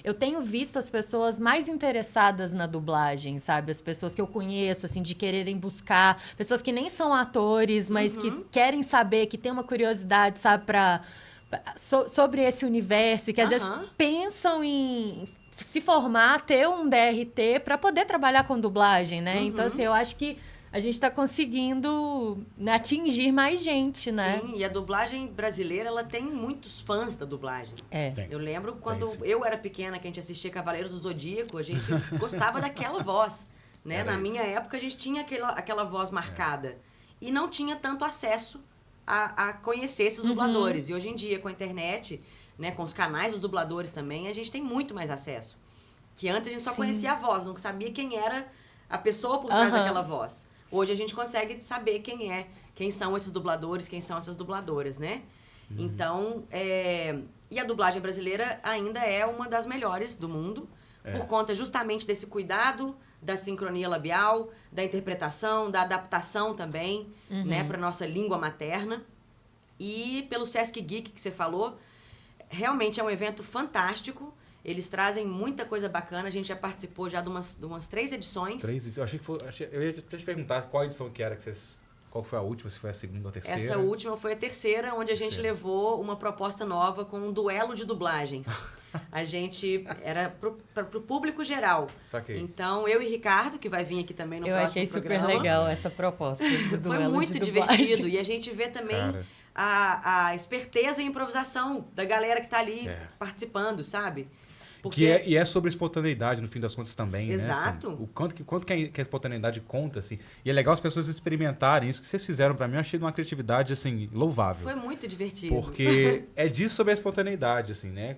S2: eu tenho visto as pessoas mais interessadas na dublagem, sabe? As pessoas que eu conheço, assim, de quererem buscar, pessoas que nem são atores, mas que querem saber, que têm uma curiosidade, sabe, sobre esse universo e que às vezes pensam em se formar, ter um DRT para poder trabalhar com dublagem, né? Então, assim, eu acho que a gente está conseguindo atingir mais gente, né?
S3: Sim, e a dublagem brasileira, ela tem muitos fãs da dublagem. Eu lembro quando eu era pequena, que a gente assistia Cavaleiros do Zodíaco, a gente gostava daquela voz, né? Na minha época, a gente tinha aquela voz marcada. E não tinha tanto acesso a conhecer esses dubladores. E hoje em dia, com a internet, né, com os canais dos dubladores também, a gente tem muito mais acesso. Que antes a gente só conhecia a voz, não sabia quem era a pessoa por trás daquela voz. Hoje a gente consegue saber quem são esses dubladores, quem são essas dubladoras, né? Então, e a dublagem brasileira ainda é uma das melhores do mundo, por conta justamente desse cuidado da sincronia labial, da interpretação, da adaptação também, né, para nossa língua materna. E pelo Sesc Geek que você falou, realmente é um evento fantástico. Eles trazem muita coisa bacana. A gente já participou já de umas 3 edições.
S1: 3 edições? Eu achei que foi... Eu ia te perguntar qual edição que era que vocês... Qual foi a última? Se foi a segunda ou a terceira?
S3: Essa última foi a terceira, onde a gente levou uma proposta nova com um duelo de dublagens. A gente... Era pro público geral.
S1: Saquei.
S3: Então, eu e Ricardo, que vai vir aqui também no próximo programa.
S2: Eu achei super legal essa proposta do duelo.
S3: Foi muito divertido. E a gente vê também...
S1: Cara,
S3: a esperteza e improvisação da galera que tá ali participando, sabe?
S1: Porque... E é sobre espontaneidade, no fim das contas, também,
S3: Exato.
S1: né? Assim, o quanto que a espontaneidade conta, assim. E é legal as pessoas experimentarem isso que vocês fizeram pra mim. Eu achei de uma criatividade, assim, louvável.
S3: Foi muito divertido.
S1: Porque é disso sobre a espontaneidade, assim, né?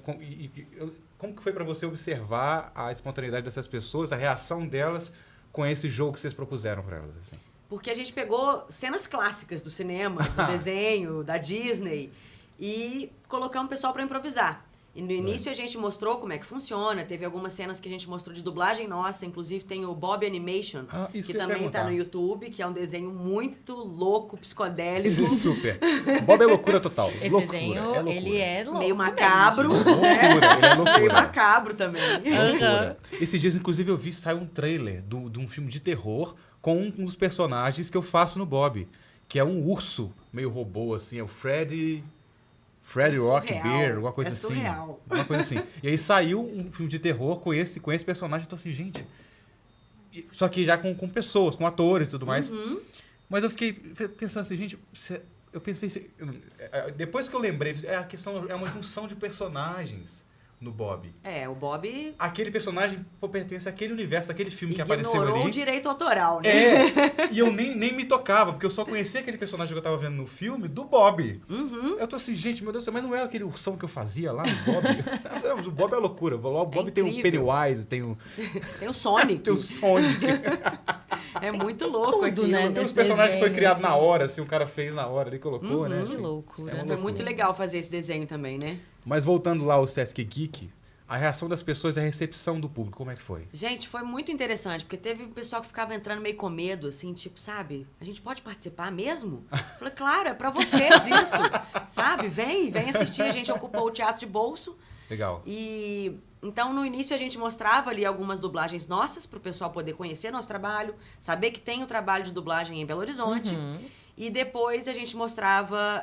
S1: Como que foi pra você observar a espontaneidade dessas pessoas, a reação delas com esse jogo que vocês propuseram pra elas, assim?
S3: Porque a gente pegou cenas clássicas do cinema, do desenho, da Disney, e colocamos o pessoal para improvisar. E no início a gente mostrou como é que funciona, teve algumas cenas que a gente mostrou de dublagem nossa, inclusive tem o Bob Animation,
S1: isso
S3: que
S1: que eu ia
S3: também tá
S1: perguntar.
S3: no YouTube, que é um desenho muito louco, psicodélico,
S1: Super. Bob é loucura total.
S2: Esse
S1: loucura,
S2: desenho,
S1: é loucura.
S2: ele é louco
S3: meio macabro,
S2: mesmo.
S1: Loucura, ele é loucura.
S3: meio macabro também.
S1: Loucura. Esses dias, inclusive, eu vi saiu um trailer de um filme de terror com um dos personagens que eu faço no Bob, que é um urso meio robô, assim, é o Freddy
S3: É
S1: Rock
S3: surreal,
S1: Bear, alguma coisa
S3: é
S1: assim.
S3: surreal.
S1: Uma coisa assim. E aí saiu um filme de terror com esse personagem, então assim, gente... Só que já com pessoas, com atores e tudo mais. Mas eu fiquei pensando assim, gente... Eu pensei... Depois que eu lembrei, a questão é uma junção de personagens no Bob.
S3: O Bob
S1: Aquele personagem pertence àquele universo, daquele filme que apareceu
S3: ignorou
S1: ali.
S3: o direito autoral, né?
S1: E eu nem me tocava, porque eu só conhecia aquele personagem que eu tava vendo no filme do Bob. Eu tô assim, gente, meu Deus do céu, mas não é aquele ursão que eu fazia lá no Bob? Não, o Bob é loucura. O Bob tem o
S3: incrível.
S1: Pennywise, tem o
S3: Tem o Sonic.
S1: tem o Sonic.
S3: É muito louco
S2: tudo,
S3: aquilo.
S2: né?
S1: Tem uns
S2: Desse
S1: personagens que foi
S2: desenho,
S1: criado
S2: assim.
S1: na hora, assim, o cara fez na hora, ele colocou, né?
S2: Que
S1: assim.
S2: loucura.
S1: É uma
S3: Foi
S1: loucura.
S3: muito legal fazer esse desenho também, né?
S1: Mas voltando lá ao Sesc Geek, a reação das pessoas, a recepção do público, como é que foi?
S3: Gente, foi muito interessante, porque teve um pessoal que ficava entrando meio com medo, assim, tipo, sabe? A gente pode participar mesmo? Eu falei, claro, é pra vocês isso, sabe? Vem assistir, a gente ocupou o teatro de bolso.
S1: Legal.
S3: E então no início a gente mostrava ali algumas dublagens nossas para o pessoal poder conhecer nosso trabalho, saber que tem o trabalho de dublagem em Belo Horizonte. E depois a gente mostrava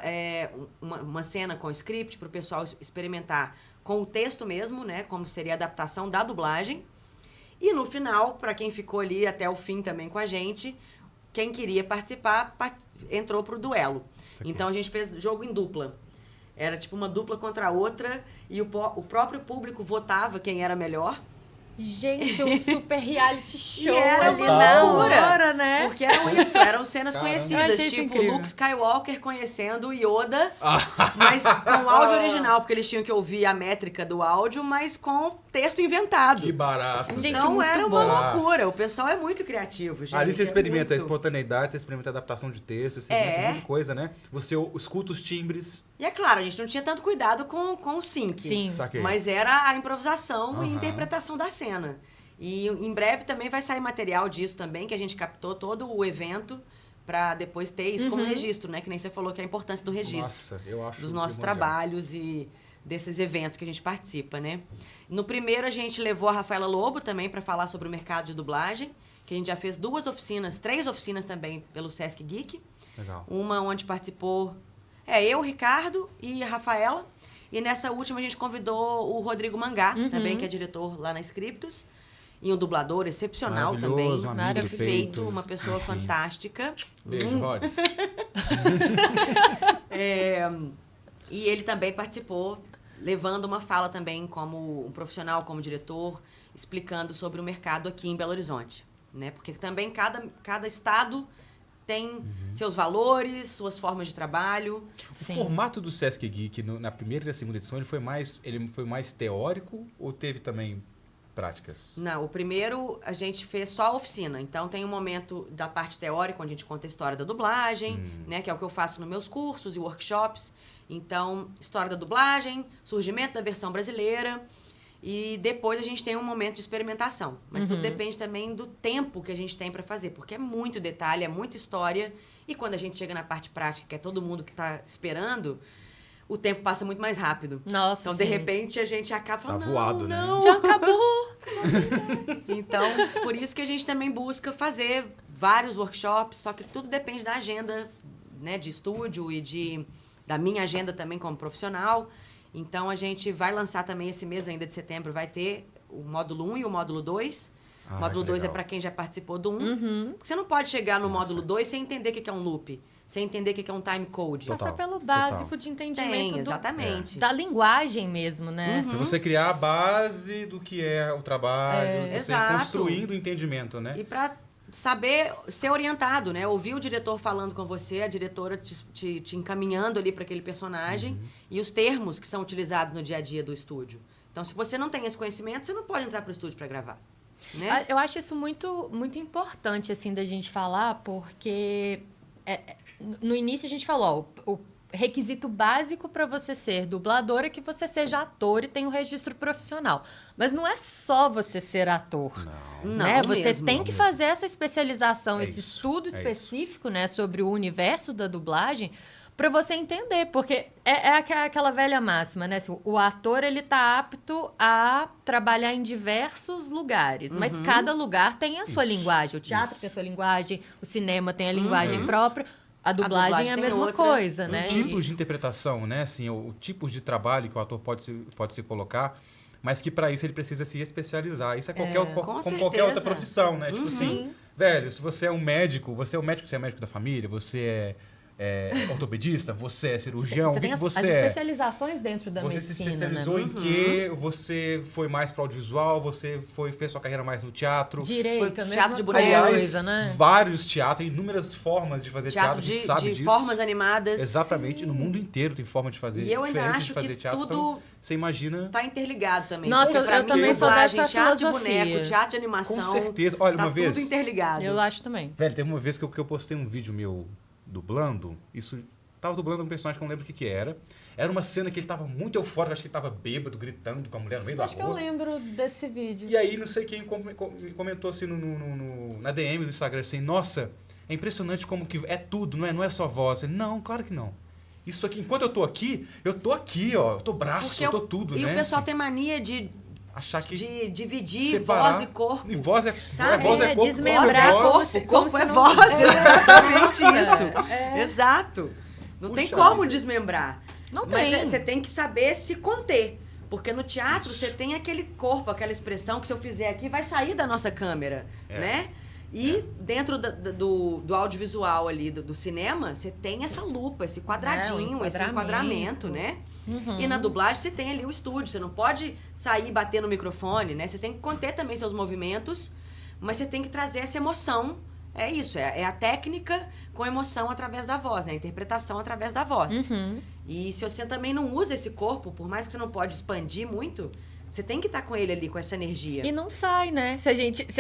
S3: uma cena com script para o pessoal experimentar com o texto mesmo, né, como seria a adaptação da dublagem. E no final, para quem ficou ali até o fim também com a gente, quem queria participar entrou pro duelo. Então a gente fez jogo em dupla. Era tipo uma dupla contra a outra e o próprio público votava quem era melhor.
S2: Gente, um super reality show
S3: E era
S2: ali
S3: uma
S2: na
S3: loucura,
S2: hora, né?
S3: Porque eram cenas
S1: Caramba.
S2: Eu
S3: conhecidas,
S2: achei isso
S3: tipo
S2: incrível.
S3: Luke Skywalker conhecendo o Yoda, mas com o áudio original, porque eles tinham que ouvir a métrica do áudio, mas com texto inventado.
S1: Que barato.
S2: Gente,
S3: Então
S2: muito
S3: era
S2: bom.
S3: uma loucura. O pessoal é muito criativo, gente.
S1: Ali você experimenta a
S3: muito...
S1: espontaneidade, você experimenta a adaptação de texto, você experimenta um monte de coisa, né? Você escuta os timbres.
S3: E é claro, a gente não tinha tanto cuidado com o sync.
S2: Sim.
S1: Saquei.
S3: Mas era a improvisação e
S1: Aham.
S3: interpretação da cena. E em breve também vai sair material disso também, que a gente captou todo o evento para depois ter isso como registro, né? Que nem você falou que é a importância do registro.
S1: Nossa, eu acho
S3: Dos nossos
S1: primordial.
S3: trabalhos e desses eventos que a gente participa, né? No primeiro a gente levou a Rafaela Lobo também para falar sobre o mercado de dublagem, que a gente já fez 3 oficinas também pelo Sesc Geek.
S1: Legal.
S3: Uma onde participou eu, o Ricardo e a Rafaela. E nessa última a gente convidou o Rodrigo Mangá, também, que é diretor lá na Scriptus. E um dublador excepcional também.
S1: Maravilhoso, um amigo do
S3: Perfeito,
S1: Peito.
S3: uma pessoa fantástica.
S1: Beijo, Rods.
S3: E ele também participou, levando uma fala também como um profissional, como diretor, explicando sobre o mercado aqui em Belo Horizonte. Né? Porque também cada estado tem seus valores, suas formas de trabalho.
S1: O
S2: Sim.
S1: formato do Sesc Geek na primeira e na segunda edição, ele foi mais teórico ou teve também práticas?
S3: Não, o primeiro a gente fez só a oficina. Então tem um momento da parte teórica, onde a gente conta a história da dublagem, né? Que é o que eu faço nos meus cursos e workshops. Então, história da dublagem, surgimento da versão brasileira. E depois a gente tem um momento de experimentação. Mas tudo depende também do tempo que a gente tem para fazer. Porque é muito detalhe, é muita história. E quando a gente chega na parte prática, que é todo mundo que está esperando, o tempo passa muito mais rápido.
S2: Nossa,
S3: Então,
S2: sim.
S3: de repente, a gente acaba falando,
S1: Tá voado, né?
S3: não.
S2: Já acabou.
S3: Então, por isso que a gente também busca fazer vários workshops, só que tudo depende da agenda, né, de estúdio e da minha agenda também como profissional. Então, a gente vai lançar também esse mês ainda de setembro, vai ter o módulo 1 e o módulo 2. O módulo
S1: que
S3: 2 é
S1: legal.
S3: para quem já participou do 1. Porque você não pode chegar no módulo 2 sem entender o que é um loop, sem entender o que é um time code.
S1: Total,
S2: Passa pelo
S1: total.
S2: básico de entendimento
S3: Tem, exatamente.
S2: da linguagem mesmo, né?
S1: Pra você criar a base do que é o trabalho, você
S3: Exato.
S1: construindo o entendimento, né?
S3: E para saber ser orientado, né? Ouvir o diretor falando com você, a diretora te encaminhando ali para aquele personagem e os termos que são utilizados no dia a dia do estúdio. Então, se você não tem esse conhecimento, você não pode entrar para o estúdio para gravar. Né?
S2: Eu acho isso muito, muito importante, assim, da gente falar, porque no início a gente falou, ó, requisito básico para você ser dublador é que você seja ator e tenha um registro profissional. Mas não é só você ser ator.
S3: Não,
S2: Né? Você
S3: mesmo.
S2: tem que fazer essa especialização,
S1: É
S2: esse
S1: isso,
S2: estudo
S1: é isso.
S2: específico, né, sobre o universo da dublagem, para você entender, porque é aquela velha máxima, né? Assim, o ator ele tá apto a trabalhar em diversos lugares, mas cada lugar tem a sua linguagem. O teatro tem a sua linguagem, o cinema tem a linguagem própria, a dublagem é a
S3: tem
S2: mesma
S3: outra.
S2: coisa, né?
S1: Tipos de interpretação, né? Assim, o tipo de trabalho que o ator pode se colocar, mas que para isso ele precisa se especializar. Isso é
S3: Com
S1: como
S3: certeza.
S1: qualquer outra profissão, né? Tipo assim, velho, se você é um médico, você é médico da família, você é ortopedista, você é cirurgião,
S2: Você
S1: o que
S2: tem
S1: que você
S2: as
S1: é?
S2: especializações dentro da
S1: Você se
S2: medicina,
S1: especializou
S2: né?
S1: em quê? Você foi mais para audiovisual? Você fez sua carreira mais no teatro?
S2: Direito,
S3: Foi
S2: a
S3: teatro
S2: mesma
S3: de boneco.
S2: coisa, né?
S1: Vários teatros, inúmeras formas de fazer teatro, a gente sabe
S3: de
S1: disso.
S3: formas animadas.
S1: Exatamente, no mundo inteiro tem forma de fazer
S3: E eu ainda
S1: diferente
S3: acho
S1: de fazer
S3: que
S1: teatro.
S3: tudo
S1: Então, você imagina.
S3: tá interligado também.
S2: Nossa,
S3: Porque pra
S2: eu
S3: mim,
S2: também sou
S3: dublagem,
S2: dessa
S3: teatro de
S2: filosofia.
S3: boneco, teatro de animação.
S1: Com certeza. Olha,
S3: tá
S1: uma vez.
S3: tudo interligado.
S2: Eu acho também.
S1: Velho, teve uma vez que eu postei um vídeo meu dublando. Isso. Tava dublando um personagem que eu não lembro o que era. Era uma cena que ele tava muito eufórico, acho que ele tava bêbado, gritando com a mulher no meio da
S2: Acho que eu
S1: rua.
S2: lembro desse vídeo.
S1: E aí, não sei quem comentou assim na DM do Instagram assim, nossa, é impressionante como que é tudo, não é só voz. Eu falei, não, claro que não. Isso aqui, enquanto eu tô aqui, ó, eu tô braço,
S3: Porque
S1: eu tô tudo,
S3: e
S1: né?
S3: o pessoal
S1: assim,
S3: tem mania de
S1: achar que
S3: dividir
S1: separar,
S3: voz e corpo.
S1: E voz é,
S3: Sabe?
S1: voz é corpo,
S2: desmembrar
S1: voz é voz.
S2: corpo.
S3: Corpo
S2: se
S3: é
S2: não
S3: voz.
S2: fosse.
S3: Exatamente isso.
S2: É.
S3: Exato. Não tem
S1: Puxa,
S3: como
S1: mas-
S3: desmembrar.
S2: Não
S3: Mas
S2: tem.
S3: você tem que saber se conter. Porque no teatro você tem aquele corpo, aquela expressão que se eu fizer aqui vai sair da nossa câmera, né? E dentro do audiovisual ali, do cinema, você tem essa lupa, esse quadradinho,
S2: o
S3: esse enquadramento, né? E na dublagem você tem ali o estúdio, você não pode sair e bater no microfone, né? Você tem que conter também seus movimentos, mas você tem que trazer essa emoção. É isso, é a técnica com emoção através da voz, né? A interpretação através da voz. E se você também não usa esse corpo, por mais que você não pode expandir muito, você tem que estar com ele ali, com essa energia.
S2: E não sai, né? Se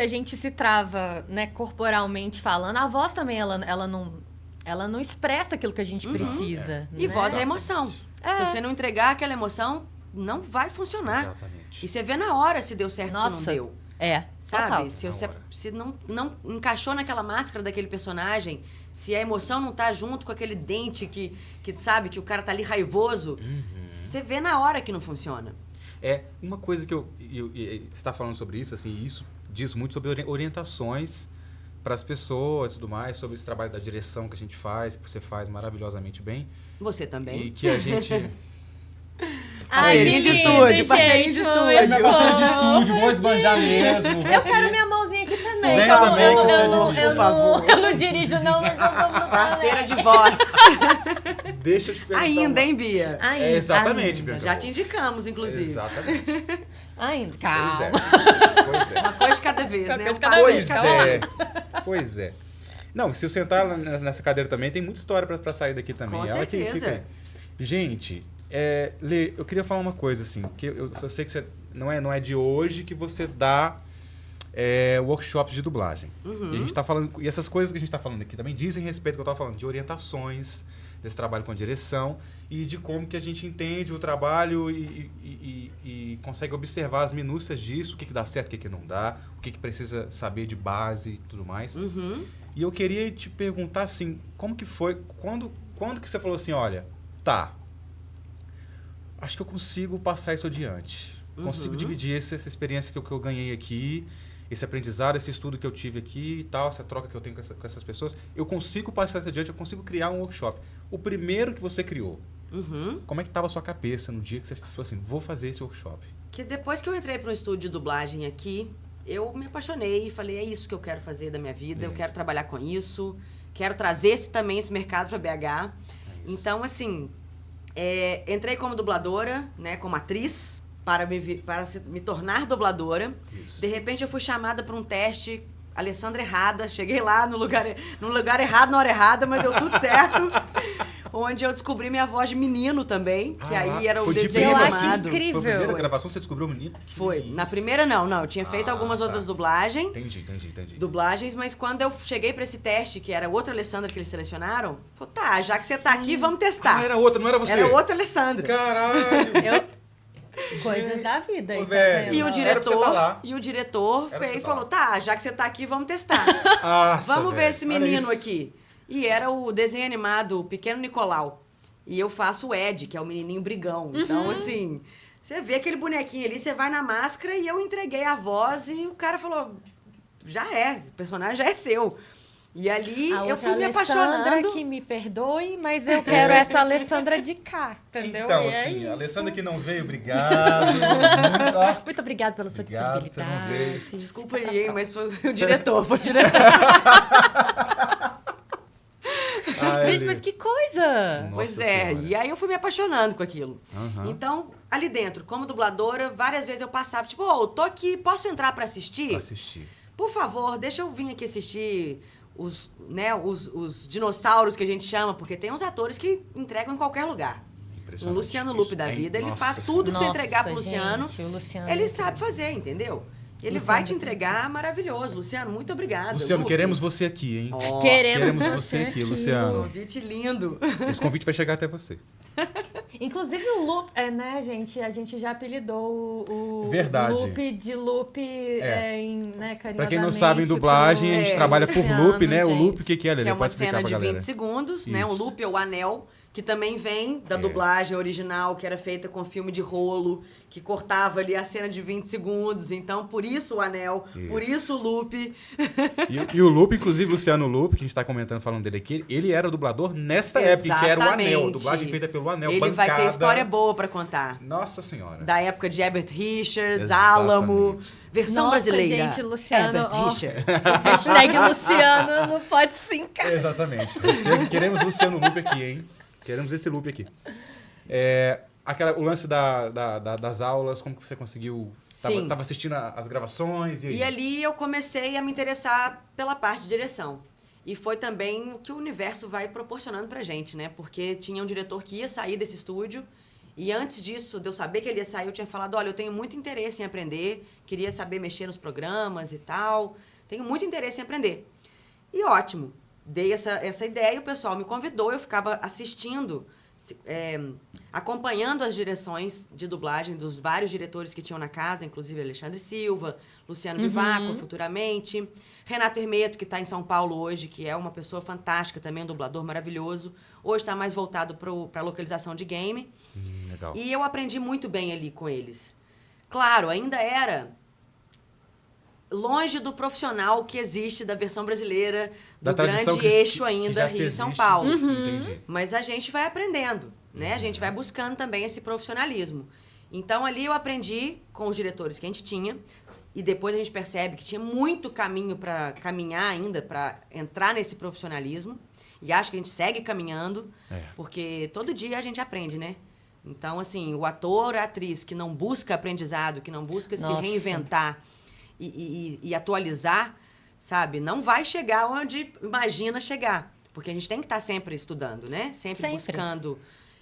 S2: a gente se trava, né, corporalmente falando, a voz também, ela não expressa aquilo que a gente precisa.
S3: E
S2: né?
S3: voz é emoção.
S2: É.
S3: Se você não entregar aquela emoção, não vai funcionar.
S1: Exatamente.
S3: E você vê na hora se deu certo ou se
S2: Nossa,
S3: não deu.
S2: É,
S3: Sabe?
S2: total.
S3: Se não encaixou naquela máscara daquele personagem, se a emoção não tá junto com aquele dente que sabe, que o cara tá ali raivoso, você vê na hora que não funciona.
S1: É uma coisa que você está falando sobre isso, assim, isso diz muito sobre orientações para as pessoas e tudo mais, sobre esse trabalho da direção que a gente faz, que você faz maravilhosamente bem.
S3: Você também.
S1: E que a gente...
S3: Parceirinho de
S2: lindo,
S3: estúdio, parceirinho
S2: gente,
S3: de
S2: muito
S3: estúdio.
S1: É negócio de
S2: bom.
S1: estúdio, vou esbanjar mesmo.
S2: Eu quero minha mãozinha aqui também.
S1: Vem
S2: Então,
S1: também, que você divide,
S3: por favor.
S2: eu não dirijo, não, mas eu dou
S3: Parceira de voz.
S1: Deixa eu te perguntar.
S3: Ainda, hein, Bia?
S2: Ainda.
S1: É, exatamente,
S2: ainda.
S1: Bia.
S3: Já te indicamos, inclusive.
S1: Exatamente.
S2: Ainda.
S1: Pois
S2: Calma.
S1: é. Pois é.
S3: Uma coisa de cada vez,
S2: Uma
S3: né?
S2: coisa
S3: Um
S2: de cada
S3: passo
S2: vez,
S3: de
S1: Pois
S3: cada
S1: é.
S3: vez.
S1: Pois é. Não, se eu sentar nessa cadeira também, tem muita história pra sair daqui também.
S3: Com
S1: Ela que
S3: certeza.
S1: fica... Gente, Lê, eu queria falar uma coisa, assim, porque eu sei que você, não é de hoje que você dá workshops de dublagem. E a gente tá falando, e essas coisas que a gente tá falando aqui também dizem respeito ao que eu tava falando, de orientações, desse trabalho com a direção e de como que a gente entende o trabalho e consegue observar as minúcias disso, o que dá certo, o que não dá, o que precisa saber de base e tudo mais. E eu queria te perguntar, assim, como que foi, quando que você falou assim, olha, tá, acho que eu consigo passar isso adiante. Consigo dividir essa experiência que eu ganhei aqui, esse aprendizado, esse estudo que eu tive aqui e tal, essa troca que eu tenho com essas pessoas. Eu consigo passar isso adiante, eu consigo criar um workshop. O primeiro que você criou, como é que estava a sua cabeça no dia que você falou assim, vou fazer esse workshop?
S3: Que depois que eu entrei para um estúdio de dublagem aqui, eu me apaixonei e falei, é isso que eu quero fazer da minha vida, eu quero trabalhar com isso, quero trazer esse mercado para BH. Então, assim, entrei como dubladora, né, como atriz, para me tornar dubladora.
S1: Isso.
S3: De repente eu fui chamada para um teste, Alessandra errada, cheguei lá no lugar errado, na hora errada, mas deu tudo certo. onde eu descobri minha voz de menino também, que aí era o
S1: foi de
S3: desenho
S2: Eu
S1: prima,
S2: acho
S3: animado.
S2: incrível.
S1: Foi a primeira gravação que você descobriu o menino? Que
S3: Foi.
S1: isso.
S3: Na primeira, não. Eu tinha feito algumas outras dublagens.
S1: Entendi.
S3: Dublagens, mas quando eu cheguei pra esse teste, que era outra Alessandra que eles selecionaram, falou, tá, já que você tá aqui, vamos testar.
S1: Ah, era outra, não era você?
S3: Era outra Alessandra.
S1: Caralho!
S2: Coisas da vida.
S1: Ô,
S2: aí, tá
S1: velho.
S2: vendo?
S3: E o
S1: Era pra você tá lá.
S3: diretor
S1: Era pra
S3: veio
S1: você
S3: e
S1: tá
S3: falou,
S1: lá.
S3: tá, já que você tá aqui, vamos testar.
S1: Nossa,
S3: Vamos ver
S1: velho.
S3: esse
S1: Olha
S3: menino
S1: isso.
S3: aqui. E era o desenho animado o Pequeno Nicolau. E eu faço o Ed, que é o menininho brigão. Então, assim, você vê aquele bonequinho ali, você vai na máscara e eu entreguei a voz e o cara falou, já é, o personagem já é seu. E ali
S2: A
S3: eu
S2: outra
S3: fui me
S2: Alessandra
S3: apaixonando.
S2: que me perdoe, mas eu quero essa Alessandra de cá, entendeu?
S1: Então,
S2: E é
S1: assim,
S2: isso.
S1: a Alessandra que não veio, obrigado. Muito, ó.
S2: Muito obrigada pela sua
S1: Obrigado, você não veio.
S2: disponibilidade.
S3: Desculpa aí, hein, mas foi o diretor, foi o diretor.
S1: Ai,
S2: Gente,
S1: Ali.
S2: mas que coisa!
S1: Nossa
S3: Pois é,
S1: Senhora.
S3: e aí eu fui me apaixonando com aquilo.
S1: Aham.
S3: Então, ali dentro, como dubladora, várias vezes eu passava, tipo, ô, tô aqui, posso entrar pra assistir?
S1: Pra assistir.
S3: Por favor, deixa eu vir aqui assistir os dinossauros que a gente chama, porque tem uns atores que entregam em qualquer lugar. O
S1: Impressionante.
S3: Luciano Lupe da
S1: Isso é-
S3: vida, ele
S1: Nossa
S3: faz
S1: Senhora.
S3: tudo que você
S2: Nossa,
S3: entregar pro Luciano,
S2: gente, o Luciano
S3: ele
S2: é
S3: sabe fazer, entendeu? Ele
S2: Luciano
S3: vai te
S2: é
S3: entregar maravilhoso. Luciano, muito obrigada.
S1: Luciano,
S3: Lupe.
S1: queremos você aqui, hein?
S3: Ó,
S2: Queremos
S1: você aqui, Luciano.
S3: convite lindo.
S1: Esse convite vai chegar até você.
S2: Inclusive o Lupe, né, gente? A gente já apelidou o
S1: Verdade.
S2: Lupe de Lupe né, carinhosamente.
S1: Pra quem não sabe, em dublagem, a gente
S3: É,
S1: trabalha por
S2: Luciano,
S1: loop, né? O
S2: gente.
S1: loop, o que é, Lelê?
S3: Que é uma
S1: Pode explicar
S3: cena
S1: pra
S3: de
S1: galera.
S3: 20 segundos, né? O
S1: Isso.
S3: loop é o anel, que também vem da
S1: É.
S3: dublagem original, que era feita com filme de rolo, que cortava ali a cena de 20 segundos. Então, por isso o anel, por
S1: Isso.
S3: isso o loop.
S1: E o Lupe, inclusive, Luciano Lupe, que a gente tá comentando, falando dele aqui, ele era dublador nesta época, que era o Anel.
S3: Exatamente.
S1: Dublagem feita pelo Anel,
S3: Ele vai ter
S1: bancada.
S3: história boa pra contar.
S1: Nossa Senhora.
S3: Da época de Herbert Richards,
S1: Exatamente.
S3: Alamo, versão
S2: Nossa,
S3: brasileira.
S2: gente, Luciano,
S3: Herbert
S2: ó.
S3: Richards.
S2: Hashtag Luciano não pode sim, cara.
S1: Exatamente. Queremos Luciano Lupe aqui, hein? Queremos esse Lupe aqui. O lance das aulas, como que você conseguiu... Você
S3: Sim.
S1: estava assistindo as gravações e aí?
S3: E ali eu comecei a me interessar pela parte de direção. E foi também o que o universo vai proporcionando pra gente, né? Porque tinha um diretor que ia sair desse estúdio e antes disso, de eu saber que ele ia sair, eu tinha falado, olha, eu tenho muito interesse em aprender, queria saber mexer nos programas e tal, tenho muito interesse em aprender. E ótimo, dei essa ideia e o pessoal me convidou, eu ficava assistindo, acompanhando as direções de dublagem dos vários diretores que tinham na casa, inclusive Alexandre Silva, Luciano Vivaco, futuramente, Renato Hermeto, que está em São Paulo hoje, que é uma pessoa fantástica também, um dublador maravilhoso. Hoje está mais voltado para a localização de game.
S1: Legal.
S3: E eu aprendi muito bem ali com eles. Claro, ainda era longe do profissional que existe da versão brasileira,
S1: Da
S3: do
S1: tradição
S3: grande
S1: que-
S3: eixo
S1: que
S3: ainda
S1: já se
S3: Rio e São
S1: existe.
S3: Paulo.
S1: Entendi.
S3: Mas a gente vai aprendendo, né? A gente vai buscando também esse profissionalismo. Então, ali eu aprendi com os diretores que a gente tinha, e depois a gente percebe que tinha muito caminho para caminhar ainda, para entrar nesse profissionalismo. E acho que a gente segue caminhando, porque todo dia a gente aprende, né? Então, assim, o ator, a atriz que não busca aprendizado, que não busca se
S2: Nossa.
S3: reinventar e atualizar, sabe? Não vai chegar onde imagina chegar. Porque a gente tem que estar sempre estudando, né? Sempre. Buscando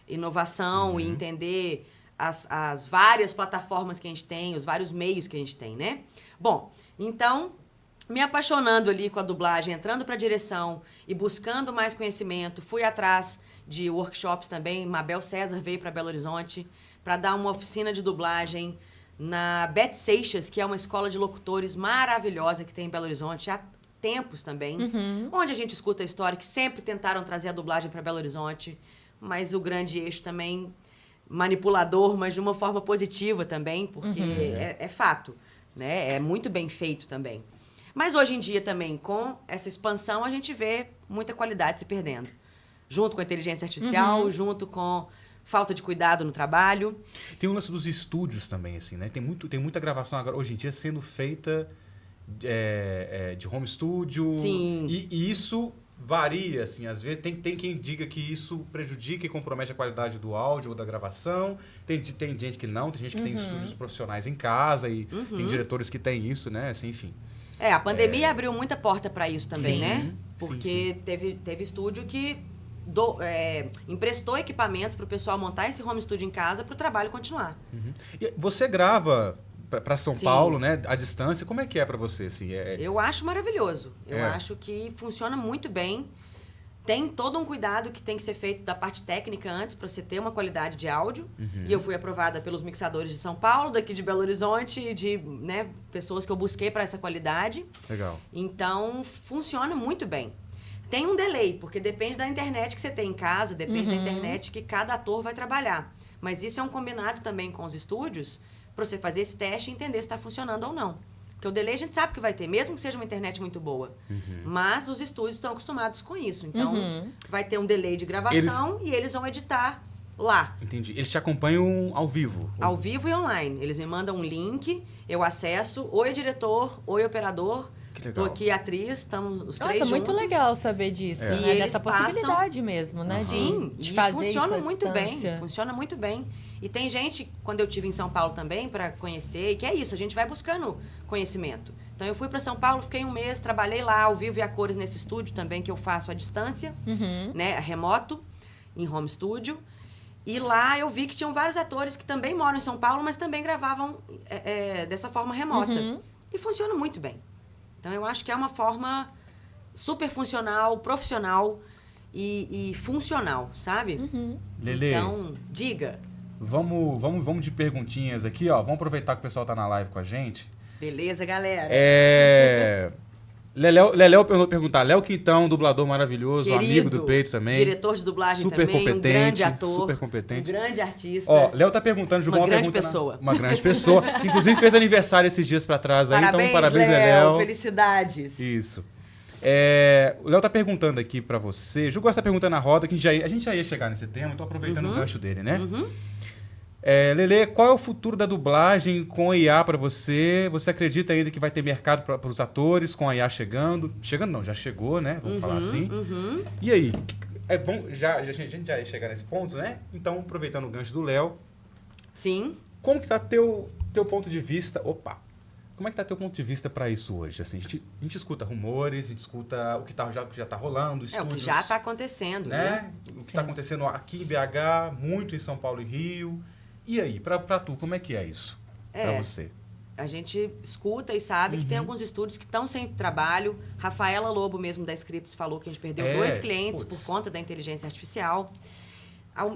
S3: inovação e entender as várias plataformas que a gente tem, os vários meios que a gente tem, né? Bom, então, me apaixonando ali com a dublagem, entrando para a direção e buscando mais conhecimento, fui atrás de workshops também. Mabel César veio para Belo Horizonte para dar uma oficina de dublagem na Beth Seixas, que é uma escola de locutores maravilhosa que tem em Belo Horizonte há tempos também, onde a gente escuta a história que sempre tentaram trazer a dublagem para Belo Horizonte, mas o grande eixo também manipulador, mas de uma forma positiva também, porque é fato, né? É muito bem feito também. Mas hoje em dia também, com essa expansão, a gente vê muita qualidade se perdendo. Junto com a inteligência artificial, junto com falta de cuidado no trabalho.
S1: Tem o lance dos estúdios também, assim, né? Tem muita gravação agora, hoje em dia, sendo feita de home studio.
S3: Sim.
S1: E isso varia, assim, às vezes tem quem diga que isso prejudica e compromete a qualidade do áudio ou da gravação. Tem gente que não, tem gente que tem estúdios profissionais em casa e tem diretores que têm isso, né? Assim, enfim.
S3: A pandemia abriu muita porta para isso também,
S1: Sim.
S3: né?
S1: Sim,
S3: Porque teve estúdio que emprestou equipamentos para o pessoal montar esse home studio em casa para o trabalho continuar.
S1: E você grava para São
S3: Sim.
S1: Paulo, né? À distância, como é que é para você? Assim,
S3: Eu acho maravilhoso. Eu acho que funciona muito bem. Tem todo um cuidado que tem que ser feito da parte técnica antes para você ter uma qualidade de áudio. E eu fui aprovada pelos mixadores de São Paulo, daqui de Belo Horizonte, de pessoas que eu busquei para essa qualidade.
S1: Legal.
S3: Então, funciona muito bem. Tem um delay, porque depende da internet que você tem em casa, depende da internet que cada ator vai trabalhar. Mas isso é um combinado também com os estúdios para você fazer esse teste e entender se está funcionando ou não. Porque o delay a gente sabe que vai ter, mesmo que seja uma internet muito boa. Mas os estúdios estão acostumados com isso. Então, vai ter um delay de gravação e eles vão editar lá.
S1: Entendi. Eles te acompanham ao vivo?
S3: Ao vivo e online. Eles me mandam um link, eu acesso. Oi, diretor. Oi, operador.
S1: Que legal.
S3: Tô aqui, atriz. Estamos os três juntos.
S2: Muito legal saber disso.
S3: E
S2: Né?
S3: eles
S2: Dessa possibilidade mesmo, né?
S3: Sim,
S2: de
S3: e
S2: fazer
S3: funciona
S2: isso à
S3: muito
S2: distância.
S3: bem. Funciona muito bem. E tem gente, quando eu tive em São Paulo também, para conhecer, que é isso, a gente vai buscando conhecimento. Então, eu fui para São Paulo, fiquei um mês, trabalhei lá, ao vivo e a cores nesse estúdio também, que eu faço à distância, né, remoto, em home studio. E lá eu vi que tinham vários atores que também moram em São Paulo, mas também gravavam dessa forma remota. E funciona muito bem. Então, eu acho que é uma forma super funcional, profissional e funcional, sabe?
S1: Lelê,
S3: Então, diga.
S1: Vamos de perguntinhas aqui, ó. Vamos aproveitar que o pessoal tá na live com a gente.
S3: Beleza, galera?
S1: Leléo perguntar. Léo Quintão, dublador maravilhoso,
S3: Querido,
S1: amigo do Peito também.
S3: diretor de dublagem
S1: super
S3: também,
S1: competente,
S3: um grande ator.
S1: super competente.
S3: Um grande artista.
S1: Ó, Léo tá perguntando, jogou
S3: Uma
S1: uma
S3: grande
S1: pergunta
S3: pessoa.
S1: uma grande pessoa, que inclusive fez aniversário esses dias pra trás aí,
S3: Parabéns,
S1: então parabéns,
S3: Léo.
S1: Léo.
S3: Felicidades.
S1: Isso. O Léo tá perguntando aqui pra você. Jogou essa pergunta na roda, que a gente já ia chegar nesse tema, então aproveitando o gancho dele, né? Lelê, qual é o futuro da dublagem com a IA pra você? Você acredita ainda que vai ter mercado para os atores com a IA chegando? Chegando não, já chegou, né? Vamos falar assim. E aí? A gente já ia chegar nesse ponto, né? Então, aproveitando o gancho do Léo.
S3: Sim.
S1: Como que tá teu ponto de vista? Opa! Como é que tá teu ponto de vista para isso hoje? Assim, a gente escuta rumores, a gente escuta o que já tá rolando, estúdios,
S3: É o que já tá acontecendo,
S1: né? O que está acontecendo aqui em BH, muito em São Paulo e Rio. E aí, pra tu, como é que é isso? Pra você?
S3: A gente escuta e sabe que tem alguns estúdios que estão sem trabalho. Rafaela Lobo, mesmo da Scripts, falou que a gente perdeu 2 clientes por conta da inteligência artificial.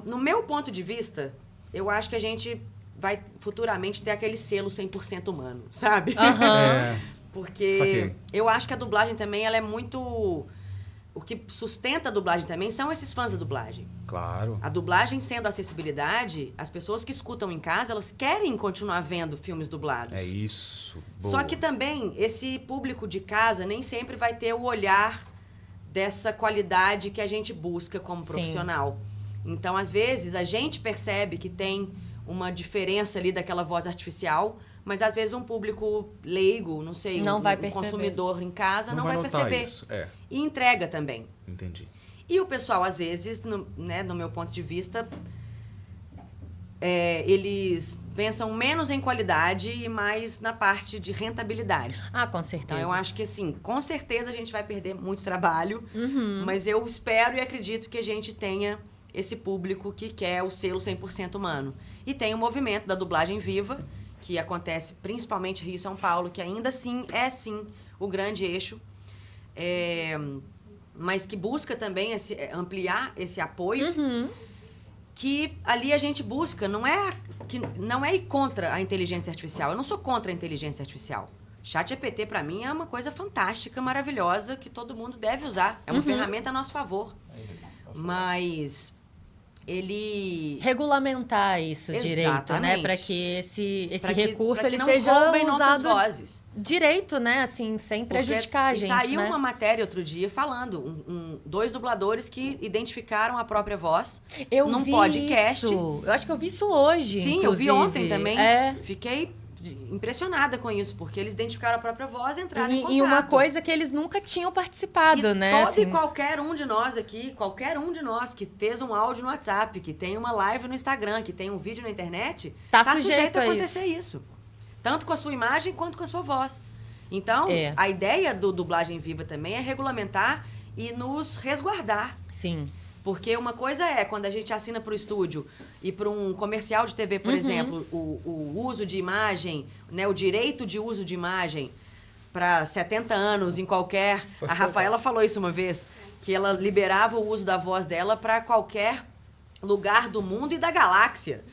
S3: No meu ponto de vista, eu acho que a gente vai futuramente ter aquele selo 100% humano, sabe? Porque eu acho que a dublagem também, ela é muito... O que sustenta a dublagem também são esses fãs da dublagem.
S1: Claro.
S3: A dublagem sendo acessibilidade, as pessoas que escutam em casa, elas querem continuar vendo filmes dublados.
S1: É isso. Boa.
S3: Só que também, esse público de casa nem sempre vai ter o olhar dessa qualidade que a gente busca como profissional. Então, às vezes, a gente percebe que tem uma diferença ali daquela voz artificial, mas às vezes um público leigo, não sei,
S2: não vai perceber.
S3: Consumidor em casa não vai
S1: notar
S3: perceber.
S1: Isso.
S3: E entrega também.
S1: Entendi.
S3: E o pessoal, às vezes, no meu ponto de vista, eles pensam menos em qualidade e mais na parte de rentabilidade.
S2: Ah, com certeza.
S3: Então, eu acho que, assim, com certeza a gente vai perder muito trabalho, mas eu espero e acredito que a gente tenha esse público que quer o selo 100% humano. E tem o movimento da dublagem viva, que acontece principalmente Rio e São Paulo, que ainda assim é, sim, o grande eixo, mas que busca também ampliar esse apoio, que ali a gente busca, não é ir contra a inteligência artificial. Eu não sou contra a inteligência artificial. ChatGPT, para mim, é uma coisa fantástica, maravilhosa, que todo mundo deve usar. É uma ferramenta a nosso favor. Mas ele...
S2: regulamentar isso direito, né? Para que esse recurso ele seja usado
S3: vozes.
S2: Direito, né? Assim, sem prejudicar a gente,
S3: saiu
S2: né?
S3: uma matéria outro dia falando, 2 dubladores que identificaram a própria voz num podcast.
S2: Isso. Eu acho que eu vi isso hoje,
S3: Sim,
S2: inclusive.
S3: eu vi ontem também. Fiquei impressionada com isso, porque eles identificaram a própria voz e entraram em contato.
S2: E uma coisa que eles nunca tinham participado, né?
S3: Todo
S2: assim...
S3: e qualquer um de nós aqui, qualquer um de nós que fez um áudio no WhatsApp, que tem uma live no Instagram, que tem um vídeo na internet,
S2: tá
S3: sujeito a acontecer isso. Tanto com a sua imagem quanto com a sua voz. Então, a ideia do Dublagem Viva também é regulamentar e nos resguardar.
S2: Sim.
S3: Porque uma coisa é quando a gente assina para o estúdio e para um comercial de TV, por exemplo, o uso de imagem, né, o direito de uso de imagem para 70 anos em qualquer... A Rafaela falou isso uma vez, que ela liberava o uso da voz dela para qualquer lugar do mundo e da galáxia.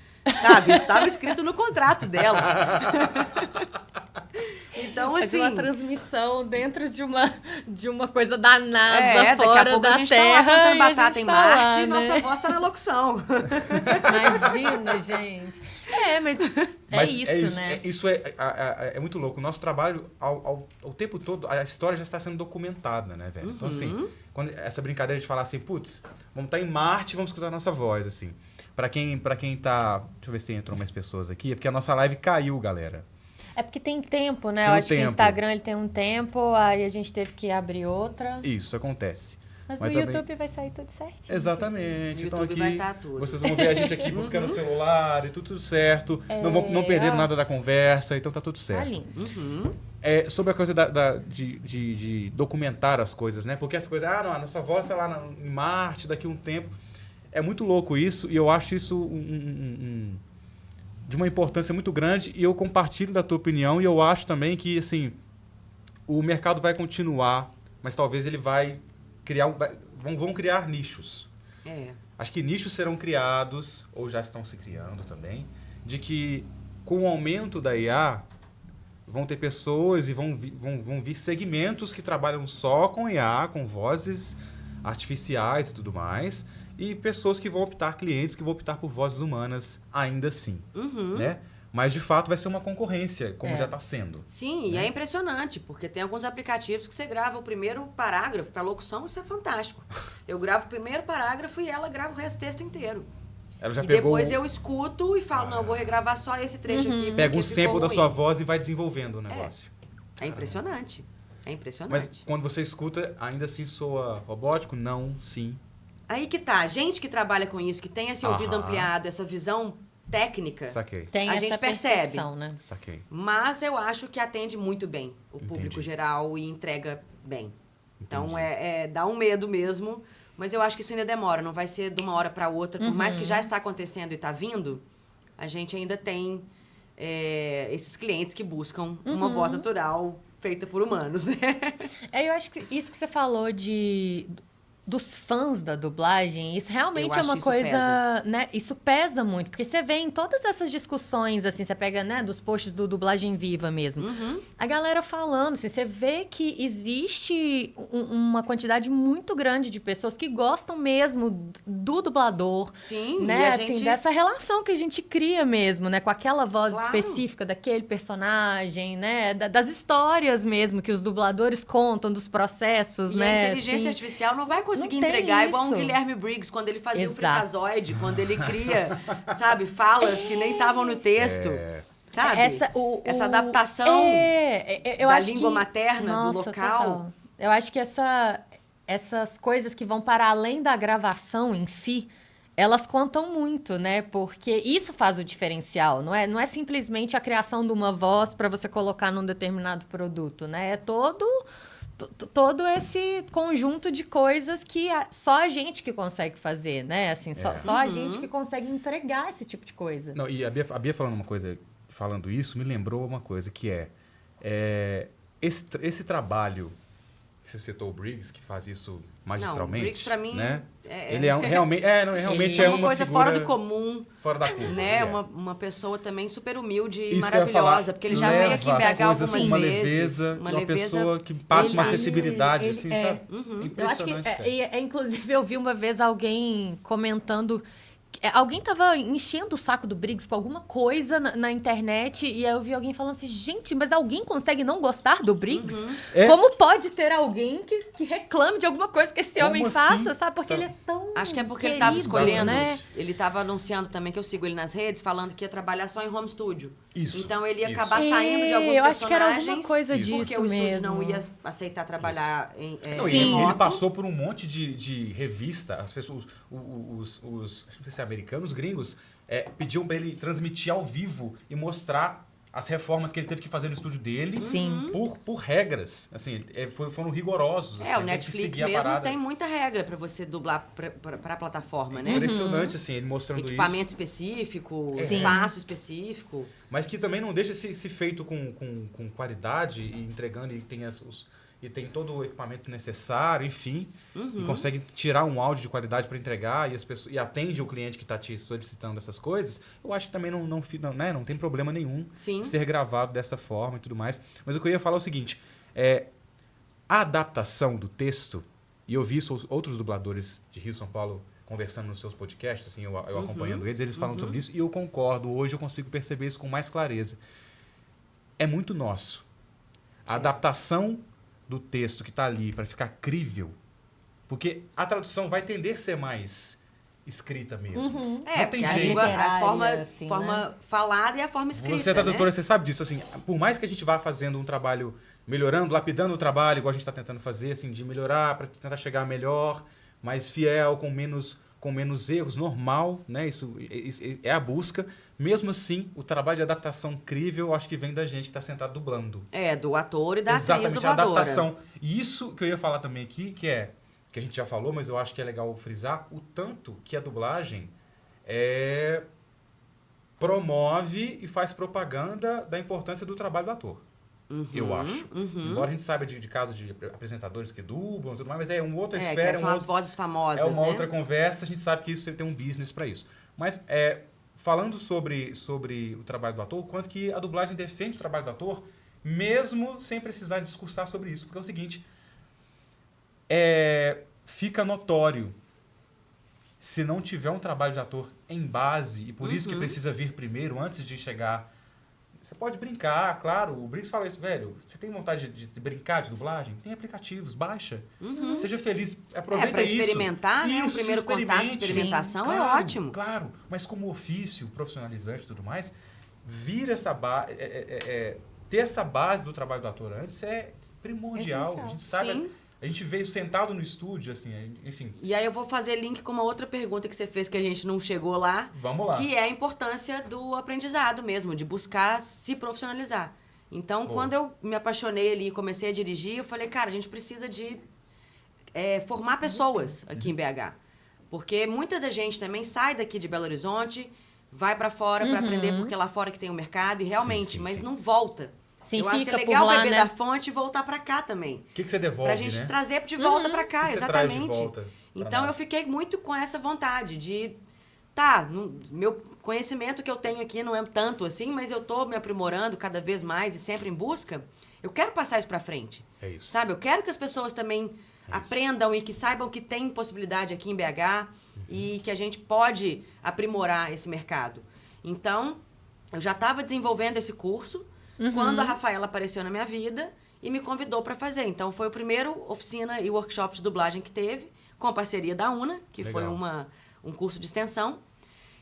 S3: Sabe? Isso estava escrito no contrato dela. Então, assim...
S2: Fazer uma transmissão dentro de uma coisa da NASA,
S3: daqui a
S2: fora
S3: pouco
S2: da
S3: a gente
S2: Terra.
S3: tá lá plantando
S2: E a
S3: batata
S2: gente
S3: em
S2: tá
S3: Marte
S2: lá,
S3: e
S2: né?
S3: nossa voz tá na locução.
S2: Imagina, gente. Mas é isso, né?
S1: Isso é muito louco. O nosso trabalho, ao tempo todo, a história já está sendo documentada, né, velho? Então, assim, quando essa brincadeira de falar assim, putz, vamos estar em Marte e vamos escutar a nossa voz, assim. Pra quem tá... Deixa eu ver se entrou mais pessoas aqui. É porque a nossa live caiu, galera.
S2: É porque tem tempo, né?
S1: Tem
S2: Eu
S1: um
S2: acho que o
S1: tempo.
S2: Instagram ele tem um tempo, aí a gente teve que abrir outra.
S1: Isso, acontece.
S2: Mas
S1: Mas
S2: no
S1: também-
S2: YouTube vai sair tudo certinho.
S1: Exatamente.
S3: No
S1: Então
S3: YouTube
S1: aqui
S3: vai tá tudo.
S1: vocês vão ver a gente aqui buscando o celular e tudo certo. Não perderam
S2: ó.
S1: nada da conversa, então tá tudo
S2: Tá
S1: certo.
S2: lindo.
S1: Sobre a coisa de documentar as coisas, né? Porque as coisas, não, a nossa voz tá lá em Marte daqui a um tempo. É muito louco isso e eu acho isso de uma importância muito grande e eu compartilho da tua opinião e eu acho também que, assim, o mercado vai continuar, mas talvez ele vai criar... vão criar nichos. Acho que nichos serão criados, ou já estão se criando também, de que com o aumento da IA, vão ter pessoas e vão vir segmentos que trabalham só com IA, com vozes artificiais e tudo mais, e pessoas que vão optar, clientes que vão optar por vozes humanas ainda assim, né? Mas, de fato, vai ser uma concorrência, como já está sendo.
S3: Sim, e é impressionante, porque tem alguns aplicativos que você grava o primeiro parágrafo para locução, isso é fantástico. Eu gravo o primeiro parágrafo e ela grava o resto do texto inteiro.
S1: Ela já
S3: E
S1: pegou,
S3: depois eu escuto e falo, não, vou regravar só esse trecho aqui.
S1: pega um
S3: porque ficou
S1: sample da
S3: ruim.
S1: sua voz e vai desenvolvendo o negócio.
S3: É impressionante. É
S1: Mas
S3: impressionante.
S1: quando você escuta, ainda assim soa robótico? Não, sim.
S3: Aí que tá, gente que trabalha com isso, que tem esse ouvido
S1: Aham.
S3: ampliado, essa visão técnica,
S1: Saquei,
S2: Tem
S3: A
S2: essa
S3: gente percebe.
S2: percepção, né?
S1: saquei.
S3: mas eu acho que atende muito bem o público
S1: Entendi.
S3: geral e entrega bem. Então
S1: Entendi.
S3: dá um medo mesmo, mas eu acho que isso ainda demora, não vai ser de uma hora para outra. Por mais que já está acontecendo e está vindo, a gente ainda tem esses clientes que buscam uma voz natural feita por humanos, né?
S2: Eu acho que isso que você falou dos fãs da dublagem, isso realmente
S3: Eu
S2: é uma
S3: acho isso
S2: coisa,
S3: pesa.
S2: né? Isso pesa muito, porque você vê em todas essas discussões, assim, você pega, né, dos posts do Dublagem Viva mesmo, a galera falando, assim, você vê que existe uma quantidade muito grande de pessoas que gostam mesmo do dublador,
S3: Sim,
S2: né?
S3: e a
S2: Assim,
S3: gente...
S2: dessa relação que a gente cria mesmo, né? Com aquela voz
S3: Claro.
S2: específica daquele personagem, né? Das histórias mesmo que os dubladores contam, dos processos,
S3: E
S2: né?
S3: a inteligência
S2: assim.
S3: artificial não vai conseguir
S2: Não tem
S3: entregar igual um
S2: isso.
S3: Guilherme Briggs, quando ele fazia o
S2: Exato.
S3: Freakazoid, quando ele cria, sabe, falas que nem estavam no texto. Sabe? Essa adaptação
S2: eu
S3: da
S2: acho
S3: língua
S2: que,
S3: materna, do
S2: nossa,
S3: local.
S2: total. Eu acho que essas coisas que vão para além da gravação em si, elas contam muito, né? Porque isso faz o diferencial, não é simplesmente a criação de uma voz para você colocar num determinado produto, né? É todo esse conjunto de coisas que só a gente que consegue fazer, né? Assim, só a gente que consegue entregar esse tipo de coisa.
S1: Não, e a Bia falando isso, me lembrou uma coisa que esse trabalho, você citou o Briggs, que faz isso magistralmente.
S3: Não, o Briggs, pra mim,
S1: né? Ele realmente é
S3: uma coisa
S1: figura
S3: fora do comum,
S1: fora da curva.
S3: né?
S1: ele é.
S3: Uma pessoa também super humilde e
S1: Isso que eu ia falar,
S3: maravilhosa, porque ele já
S1: leva
S3: veio aqui em
S1: as
S3: BH
S1: coisas
S3: algumas
S1: com
S3: vezes.
S1: uma leveza, uma pessoa que passa uma acessibilidade, assim, sabe?
S2: Eu acho que,
S1: Impressionante, cara.
S2: inclusive, eu vi uma vez alguém comentando... Alguém tava enchendo o saco do Briggs com alguma coisa na internet e aí eu vi alguém falando assim, gente, mas alguém consegue não gostar do Briggs? Como pode ter alguém que reclame de alguma coisa que esse
S1: Como
S2: homem
S1: assim?
S2: faça, sabe? Porque
S1: Sabe?
S2: ele é tão
S3: Acho que é porque ele
S2: querido,
S3: estava escolhendo,
S2: né?
S3: ele estava anunciando também, que eu sigo ele nas redes, falando que ia trabalhar só em home studio.
S1: Isso,
S3: Então ele ia
S1: isso.
S3: acabar saindo de alguns
S2: Eu acho que era
S3: personagens.
S2: alguma coisa
S1: Isso.
S3: Porque
S2: disso
S3: o estúdio
S2: mesmo.
S3: não ia aceitar trabalhar em
S1: Não, e
S2: Sim.
S1: ele passou por um monte de revista, as pessoas, não sei se é americanos, gringos, pediam pra ele transmitir ao vivo e mostrar as reformas que ele teve que fazer no estúdio dele
S2: Sim.
S1: por regras. Assim, foram rigorosos. Assim,
S3: o
S1: teve que
S3: Netflix
S1: seguir a
S3: mesmo
S1: parada.
S3: tem muita regra para você dublar para a plataforma, né?
S1: Impressionante, assim, ele mostrando
S3: Equipamento
S1: isso.
S3: específico,
S2: Sim.
S3: espaço específico.
S1: Mas que também não deixa se feito com qualidade e entregando e tem todo o equipamento necessário, enfim, e consegue tirar um áudio de qualidade para entregar e atende o cliente que está te solicitando essas coisas, eu acho que também não tem problema nenhum
S3: Sim.
S1: ser gravado dessa forma e tudo mais. Mas o que eu ia falar é o seguinte, a adaptação do texto, e eu vi isso outros dubladores de Rio e São Paulo conversando nos seus podcasts, assim, eu acompanhando eles falam sobre isso, e eu concordo, hoje eu consigo perceber isso com mais clareza. É muito nosso. A adaptação do texto que está ali para ficar crível, porque a tradução vai tender a ser mais escrita mesmo. Não tem
S3: porque a
S1: jeito.
S3: língua, a
S2: Literária, assim,
S3: forma
S2: né?
S3: falada e a forma escrita,
S1: Você é tradutora,
S3: né?
S1: você sabe disso, assim, por mais que a gente vá fazendo um trabalho, melhorando, lapidando o trabalho, igual a gente está tentando fazer, assim, de melhorar para tentar chegar melhor, mais fiel, com menos erros, normal, né? Isso é a busca. Mesmo assim, o trabalho de adaptação crível, eu acho que vem da gente que está sentado dublando.
S3: Do ator e da atriz
S1: Exatamente, a
S3: dubladora.
S1: adaptação. E isso que eu ia falar também aqui, que a gente já falou, mas eu acho que é legal frisar, o tanto que a dublagem promove e faz propaganda da importância do trabalho do ator. Eu acho. Embora a gente saiba de casos de apresentadores que dublam e tudo mais, mas é uma outra esfera.
S3: Que são as vozes famosas,
S1: é uma
S3: né?
S1: outra conversa, a gente sabe que isso tem um business para isso. Mas falando sobre o trabalho do ator, o quanto que a dublagem defende o trabalho do ator, mesmo sem precisar discursar sobre isso. Porque é o seguinte, fica notório, se não tiver um trabalho de ator em base, e por isso que precisa vir primeiro, antes de chegar... Você pode brincar, claro. O Briggs fala isso, velho. Você tem vontade de brincar de dublagem? Tem aplicativos, baixa. Seja feliz, aproveita
S3: pra
S1: isso.
S3: experimentar, né? O
S1: Isso,
S3: primeiro contato,
S1: experimente.
S3: experimentação
S1: Claro,
S3: é ótimo.
S1: Claro, mas como ofício profissionalizante e tudo mais, vir essa base... ter essa base do trabalho do ator antes é primordial.
S2: Essencial.
S1: A gente sabe...
S3: Sim.
S1: A gente veio sentado no estúdio, assim, enfim.
S3: E aí eu vou fazer link com uma outra pergunta que você fez que a gente não chegou lá.
S1: Vamos lá.
S3: Que é a importância do aprendizado mesmo, de buscar se profissionalizar. Então, quando eu me apaixonei ali e comecei a dirigir, eu falei, cara, a gente precisa de formar pessoas aqui em BH. Porque muita da gente também sai daqui de Belo Horizonte, vai pra fora pra aprender, porque lá fora que tem o mercado, e realmente, mas não volta.
S2: Sim,
S3: eu acho que
S2: fica
S3: é legal
S2: por lá,
S3: beber
S2: né?
S3: da fonte e voltar pra cá também.
S1: O que você devolve,
S3: Pra gente
S1: né?
S3: trazer de volta pra cá,
S1: O que você traz de
S3: exatamente.
S1: volta pra
S3: Então eu
S1: nós?
S3: fiquei muito com essa vontade de... meu conhecimento que eu tenho aqui não é tanto assim, mas eu tô me aprimorando cada vez mais e sempre em busca. Eu quero passar isso pra frente.
S1: É isso.
S3: Sabe? Eu quero que as pessoas também aprendam e que saibam que tem possibilidade aqui em BH e que a gente pode aprimorar esse mercado. Então, eu já estava desenvolvendo esse curso quando a Rafaela apareceu na minha vida e me convidou para fazer. Então, foi o primeiro oficina e workshop de dublagem que teve, com a parceria da UNA, que
S1: Legal.
S3: foi um curso de extensão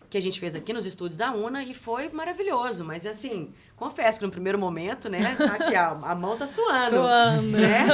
S3: que a gente fez aqui nos estúdios da UNA e foi maravilhoso. Mas, assim, confesso que no primeiro momento, né, aqui a mão tá suando.
S2: Suando.
S3: Né?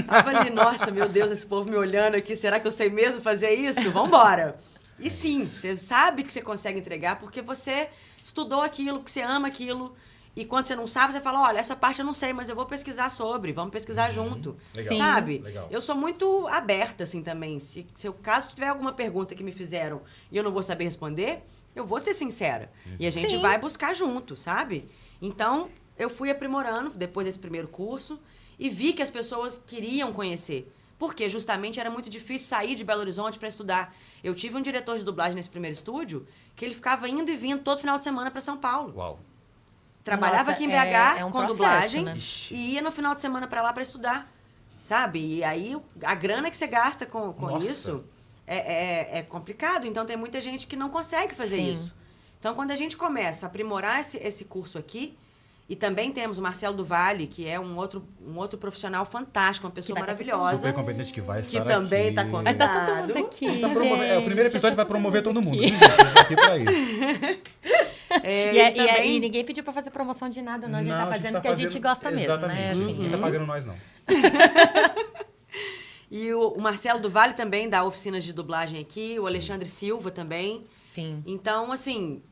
S3: Tava ali, nossa, meu Deus, esse povo me olhando aqui, será que eu sei mesmo fazer isso? Vambora! E sim, você sabe que você consegue entregar porque você estudou aquilo, porque você ama aquilo. E quando você não sabe, você fala, olha, essa parte eu não sei, mas eu vou pesquisar sobre, vamos pesquisar junto.
S1: Legal.
S2: Sim.
S3: Sabe?
S1: Legal.
S3: Eu sou muito aberta, assim, também. Se o caso tiver alguma pergunta que me fizeram e eu não vou saber responder, eu vou ser sincera. E a gente
S2: Sim.
S3: vai buscar junto, sabe? Então, eu fui aprimorando depois desse primeiro curso e vi que as pessoas queriam conhecer. Porque justamente era muito difícil sair de Belo Horizonte para estudar. Eu tive um diretor de dublagem nesse primeiro estúdio que ele ficava indo e vindo todo final de semana para São Paulo.
S1: Uau.
S3: Trabalhava
S2: Nossa,
S3: aqui em BH
S2: um
S3: com
S2: processo,
S3: dublagem
S2: né?
S3: e ia no final de semana para lá para estudar, sabe? E aí a grana que você gasta com
S1: Nossa.
S3: isso é complicado. Então tem muita gente que não consegue fazer
S2: Sim.
S3: isso. Então quando a gente começa a aprimorar esse curso aqui, e também temos o Marcelo do Vale, que é um outro profissional fantástico, uma pessoa
S2: Que vai
S3: maravilhosa.
S1: Super competente que vai estar
S3: Que também
S1: aqui.
S3: tá
S2: Vai
S3: convidado.
S2: estar todo mundo aqui,
S1: A gente tá o primeiro episódio vai promover todo mundo.
S2: aqui.
S1: Viu, gente? A gente tá aqui pra isso.
S2: E ninguém pediu pra fazer promoção de nada, não. A gente tá fazendo o que a gente gosta mesmo, né?
S1: Exatamente.
S2: Assim.
S1: Ninguém tá pagando nós, não.
S3: E o Marcelo do Vale também dá oficinas de dublagem aqui, o Alexandre Silva também.
S2: Sim.
S3: Então, assim,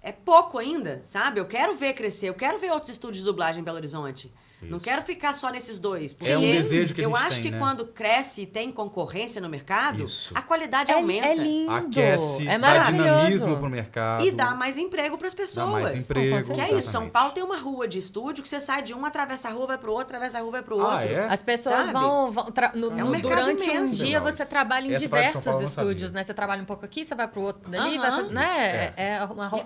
S3: é pouco ainda, sabe? Eu quero ver crescer, eu quero ver outros estúdios de dublagem em Belo Horizonte. Não quero ficar só nesses dois. Porque
S1: É um desejo que a gente
S3: eu acho
S1: tem,
S3: que
S1: né?
S3: quando cresce e tem concorrência no mercado,
S1: Isso.
S3: a qualidade
S2: É
S3: aumenta.
S2: lindo.
S1: Aquece,
S2: É
S1: dá
S2: maravilhoso.
S1: dinamismo pro mercado.
S3: E dá mais emprego para as pessoas.
S1: Dá mais emprego.
S2: Com
S3: Que é
S2: certeza.
S3: isso, São Paulo tem uma rua de estúdio que você sai de um, atravessa a rua, vai pro outro, atravessa a rua, vai pro outro.
S1: Ah, é?
S2: As pessoas
S3: Sabe?
S2: vão
S3: mercado
S2: durante um
S3: imenso.
S2: dia
S1: Legal
S2: você
S1: isso.
S2: trabalha em
S1: Essa parte de São
S2: diversos
S1: Paulo eu não
S2: estúdios,
S1: sabia.
S2: né? Você trabalha um pouco aqui, você vai pro outro dali,
S3: Aham.
S2: vai fazer, né?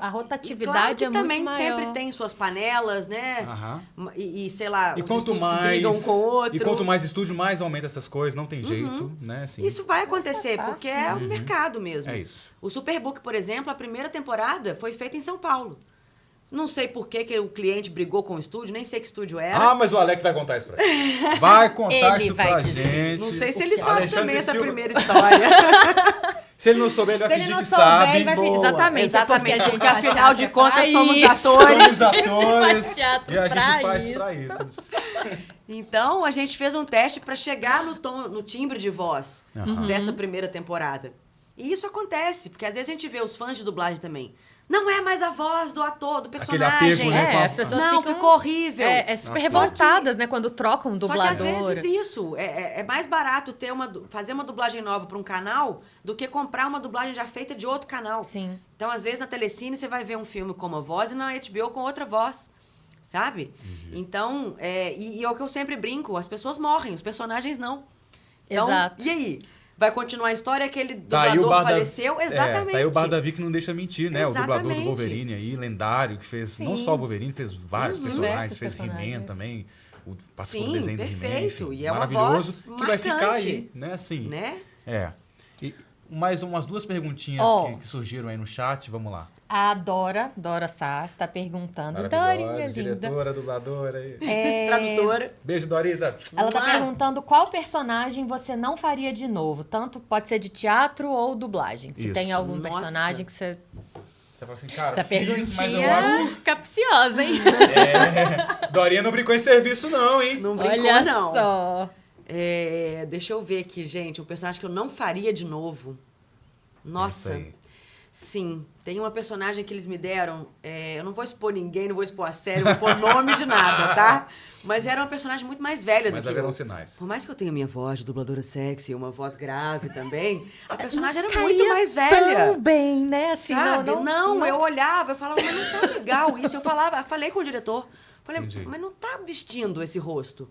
S2: A rotatividade
S3: E claro que
S2: é
S3: também
S2: muito maior.
S3: sempre tem suas panelas, né?
S1: Aham.
S3: E sei lá,
S1: E
S3: os
S1: quanto
S3: estúdios que
S1: mais
S3: brigam um com o outro.
S1: e quanto mais estúdio, mais aumenta essas coisas, não tem jeito, né? Assim,
S3: Isso vai acontecer,
S2: faz
S3: porque
S2: parte,
S3: é o mercado mesmo.
S1: É isso.
S3: O Superbook, por exemplo, a primeira temporada foi feita em São Paulo. Não sei por que o cliente brigou com o estúdio, nem sei que estúdio era.
S1: Ah, mas o Alex vai contar isso pra gente. Vai contar
S2: Ele
S1: isso
S2: vai
S1: pra
S2: dizer.
S1: gente.
S3: Não sei se ele
S1: O
S3: sabe
S1: Alexandre
S3: também essa
S1: Silva-
S3: primeira história.
S1: Se ele não souber, ele vai
S2: Se ele
S1: fingir
S2: não
S1: que
S2: souber,
S1: sabe.
S2: ele vai
S1: Boa.
S2: exatamente,
S3: Exatamente,
S2: é porque a gente
S3: porque
S2: faz
S3: afinal de
S2: teatro pra
S3: contas somos
S2: isso.
S3: atores.
S1: Somos
S2: A gente
S1: atores.
S2: faz teatro
S1: E a gente
S2: pra
S1: faz
S2: isso.
S1: pra isso.
S3: Então, a gente fez um teste para chegar no timbre de voz dessa primeira temporada. E isso acontece, porque às vezes a gente vê os fãs de dublagem também. Não é mais a voz do ator, do
S1: Aquele
S3: personagem.
S1: apego, né, com a-
S2: As pessoas
S3: Não,
S2: ficam...
S3: ficou horrível.
S2: super
S1: Nossa.
S2: revoltadas, né? Quando trocam um
S3: Só que às
S2: dublador.
S3: vezes isso, é mais barato fazer uma dublagem nova para um canal do que comprar uma dublagem já feita de outro canal.
S2: Sim.
S3: Então, às vezes, na Telecine você vai ver um filme com uma voz e na HBO com outra voz, sabe? Então, e é o que eu sempre brinco, as pessoas morrem, os personagens não. Então,
S2: Exato.
S3: e aí? Vai continuar a história, aquele
S1: Daí
S3: dublador
S1: o bar da-
S3: faleceu? Exatamente.
S1: Daí o Bar Davi que não deixa mentir, né? O dublador do
S3: Exatamente.
S1: Wolverine aí, lendário, que fez não
S2: Sim.
S1: só o Wolverine, fez vários personagens,
S2: Diversos
S1: fez He-Man
S2: personagens.
S1: também, participou
S3: Sim,
S1: do desenho do He-Man,
S3: perfeito.
S1: enfim,
S3: E é uma
S1: maravilhoso,
S3: voz
S1: que vai ficar
S3: marcante.
S1: aí, né? Assim,
S3: Né?
S1: é. E mais umas duas perguntinhas
S2: Ó.
S1: que surgiram aí no chat, vamos lá.
S2: A Dora Sass, está perguntando. Dorinha, linda.
S1: diretora, dubladora. aí.
S3: Tradutora.
S1: Beijo, Dorita.
S2: Ela tá
S3: Mua.
S2: perguntando qual personagem você não faria de novo. Tanto pode ser de teatro ou dublagem. Se
S1: Isso.
S2: tem algum
S3: Nossa.
S2: personagem que você...
S1: Você fala assim, cara,
S2: Essa
S1: fiz, mas eu
S2: perguntinha
S1: acho
S2: capciosa, hein?
S1: que Dorinha não brincou em serviço não, hein?
S3: Não brincou,
S2: Olha
S3: não.
S2: só.
S3: Deixa eu ver aqui, gente. Um personagem que eu não faria de novo. Nossa.
S1: Isso aí.
S3: Sim. Tem uma personagem que eles me deram. Eu não vou expor ninguém, não vou expor a série, não vou pôr nome de nada, tá? Mas era uma personagem muito mais velha
S1: Mas
S3: do que
S1: haverão
S3: eu.
S1: sinais.
S3: Por mais que eu tenha minha voz de dubladora sexy, uma voz grave também, a personagem era
S2: Caía
S3: muito mais velha.
S2: tão bem, né? Assim,
S3: Sabe? Não, eu olhava, eu falava, mas não tá legal isso. Eu falei com o diretor. Falei,
S1: Entendi.
S3: mas não tá vestindo esse rosto.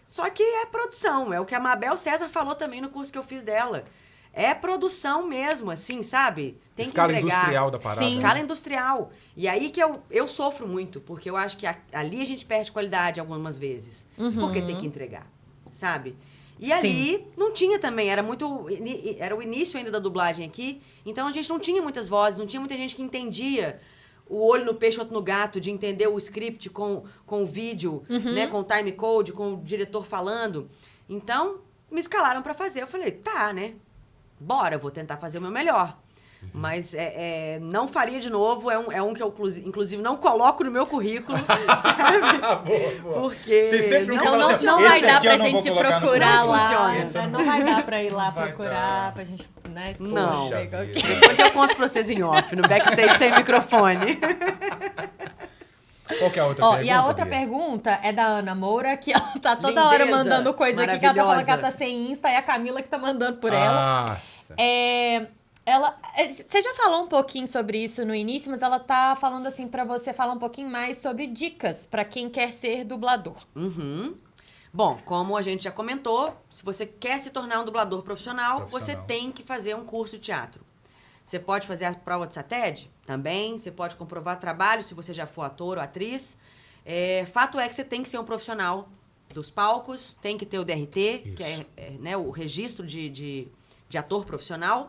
S3: Só que é produção, é o que a Mabel César falou também no curso que eu fiz dela. É produção mesmo, assim, sabe? Tem
S1: Escala
S3: que entregar.
S1: industrial da parada.
S2: Sim.
S1: né?
S3: Escala industrial. E aí que eu sofro muito, porque eu acho que ali a gente perde qualidade algumas vezes. Porque tem que entregar, sabe? E ali não tinha também, era o início ainda da dublagem aqui, então a gente não tinha muitas vozes, não tinha muita gente que entendia o olho no peixe, outro no gato, de entender o script com o vídeo, né, com o time code, com o diretor falando. Então, me escalaram pra fazer. Eu falei, tá, né? Bora, eu vou tentar fazer o meu melhor. Mas não faria de novo, é um que eu, inclusive, não coloco no meu currículo, sabe?
S1: Boa.
S3: Porque
S1: Tem sempre um que
S2: Então
S1: fala
S2: não,
S1: assim,
S2: não
S1: esse
S2: vai dar
S1: aqui eu
S2: pra
S1: não vou
S2: gente
S1: colocar no
S2: procurar
S3: currículo.
S2: lá.
S3: Não funciona.
S2: Né? Não vai dar pra ir lá
S1: Vai
S2: procurar,
S1: dar.
S2: pra gente, né?
S3: Não.
S1: Poxa
S2: Chega,
S1: vida.
S2: ok.
S3: Depois eu conto pra vocês em off, no backstage sem microfone.
S1: Qual que é a outra
S2: Ó,
S1: pergunta?
S2: e a outra
S1: Bia?
S2: pergunta é da Ana Moura, que ela tá toda
S3: Lindeza,
S2: hora mandando coisa aqui, que ela tá falando que ela
S3: maravilhosa.
S2: tá sem Insta, e a Camila que tá mandando por ela.
S1: Nossa.
S2: Você já falou um pouquinho sobre isso no início, mas ela tá falando assim pra você falar um pouquinho mais sobre dicas pra quem quer ser dublador.
S3: Bom, como a gente já comentou, se você quer se tornar um dublador profissional, você
S1: Profissional.
S3: tem que fazer um curso de teatro. Você pode fazer a prova de SATED também, você pode comprovar trabalho se você já for ator ou atriz. Fato é que você tem que ser um profissional dos palcos, tem que ter o DRT, que é né, o registro de ator profissional.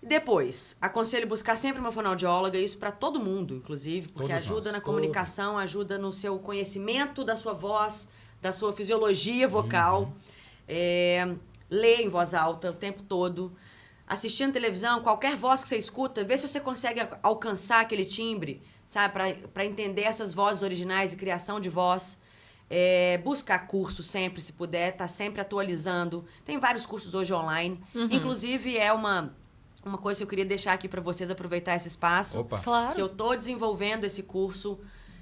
S3: Depois, aconselho buscar sempre uma fonoaudióloga, isso para todo mundo, inclusive, porque
S1: Todos
S3: ajuda
S1: nós,
S3: na
S1: todos.
S3: comunicação, ajuda no seu conhecimento da sua voz, da sua fisiologia vocal. Lê em voz alta o tempo todo. Assistindo televisão, qualquer voz que você escuta, vê se você consegue alcançar aquele timbre, sabe? Para entender essas vozes originais e criação de voz. Buscar curso sempre, se puder, tá sempre atualizando. Tem vários cursos hoje online. Inclusive, é uma uma coisa que eu queria deixar aqui para vocês, aproveitar esse espaço.
S1: Opa.
S2: Claro.
S3: Que eu tô desenvolvendo esse curso.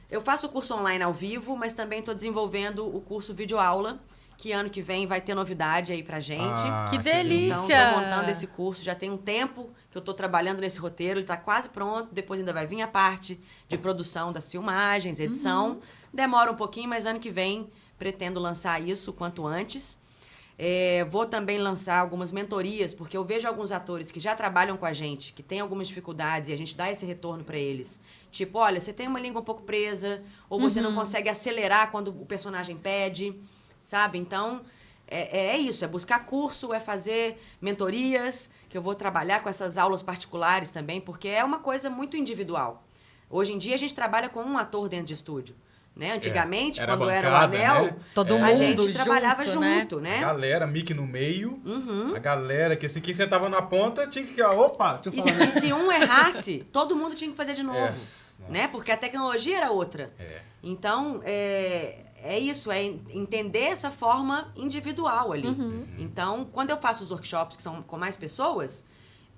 S3: Eu faço o curso online ao vivo, mas também tô desenvolvendo o curso videoaula, que ano que vem vai ter novidade aí pra gente.
S2: Que
S3: Então,
S2: delícia!
S3: tô montando esse curso, já tem um tempo que eu tô trabalhando nesse roteiro, ele tá quase pronto, depois ainda vai vir a parte de produção das filmagens, edição. Demora um pouquinho, mas ano que vem pretendo lançar isso o quanto antes. Vou também lançar algumas mentorias, porque eu vejo alguns atores que já trabalham com a gente, que têm algumas dificuldades, e a gente dá esse retorno para eles. Tipo, olha, você tem uma língua um pouco presa, ou você não consegue acelerar quando o personagem pede, sabe? Então, é isso, é buscar curso, é fazer mentorias, que eu vou trabalhar com essas aulas particulares também, porque é uma coisa muito individual. Hoje em dia, a gente trabalha com um ator dentro de estúdio. Né? Antigamente,
S1: Era
S3: quando era o
S1: bancada,
S3: Anel,
S1: né?
S2: Todo
S3: a
S2: mundo
S3: gente trabalhava
S2: junto,
S3: junto,
S1: A
S3: né?
S1: galera, mic no meio. A galera que assim, quem sentava na ponta tinha que... Opa! Deixa eu falar.
S3: E se um errasse, todo mundo tinha que fazer de novo.
S1: Nossa.
S3: Né? Porque a tecnologia era outra.
S1: É.
S3: Então, é isso, é entender essa forma individual ali. Então, quando eu faço os workshops que são com mais pessoas,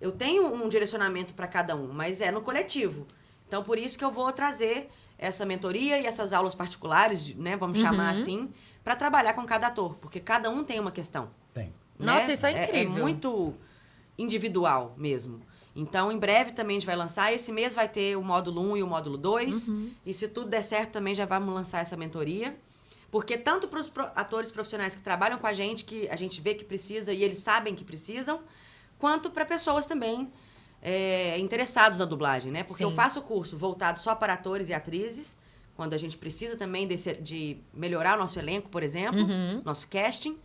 S3: eu tenho um direcionamento para cada um, mas é no coletivo. Então, por isso que eu vou trazer essa mentoria e essas aulas particulares, né, vamos chamar assim, para trabalhar com cada ator, porque cada um tem uma questão.
S1: Tem.
S2: Nossa,
S3: Né?
S2: isso é incrível.
S3: É muito individual mesmo. Então, em breve também a gente vai lançar. Esse mês vai ter o módulo 1 e o módulo 2. E se tudo der certo, também já vamos lançar essa mentoria. Porque tanto para os atores profissionais que trabalham com a gente, que a gente vê que precisa e eles sabem que precisam, quanto para pessoas também interessados na dublagem, né? Porque
S2: Sim.
S3: eu faço o curso voltado só para atores e atrizes, quando a gente precisa também de melhorar o nosso elenco, por exemplo, nosso casting.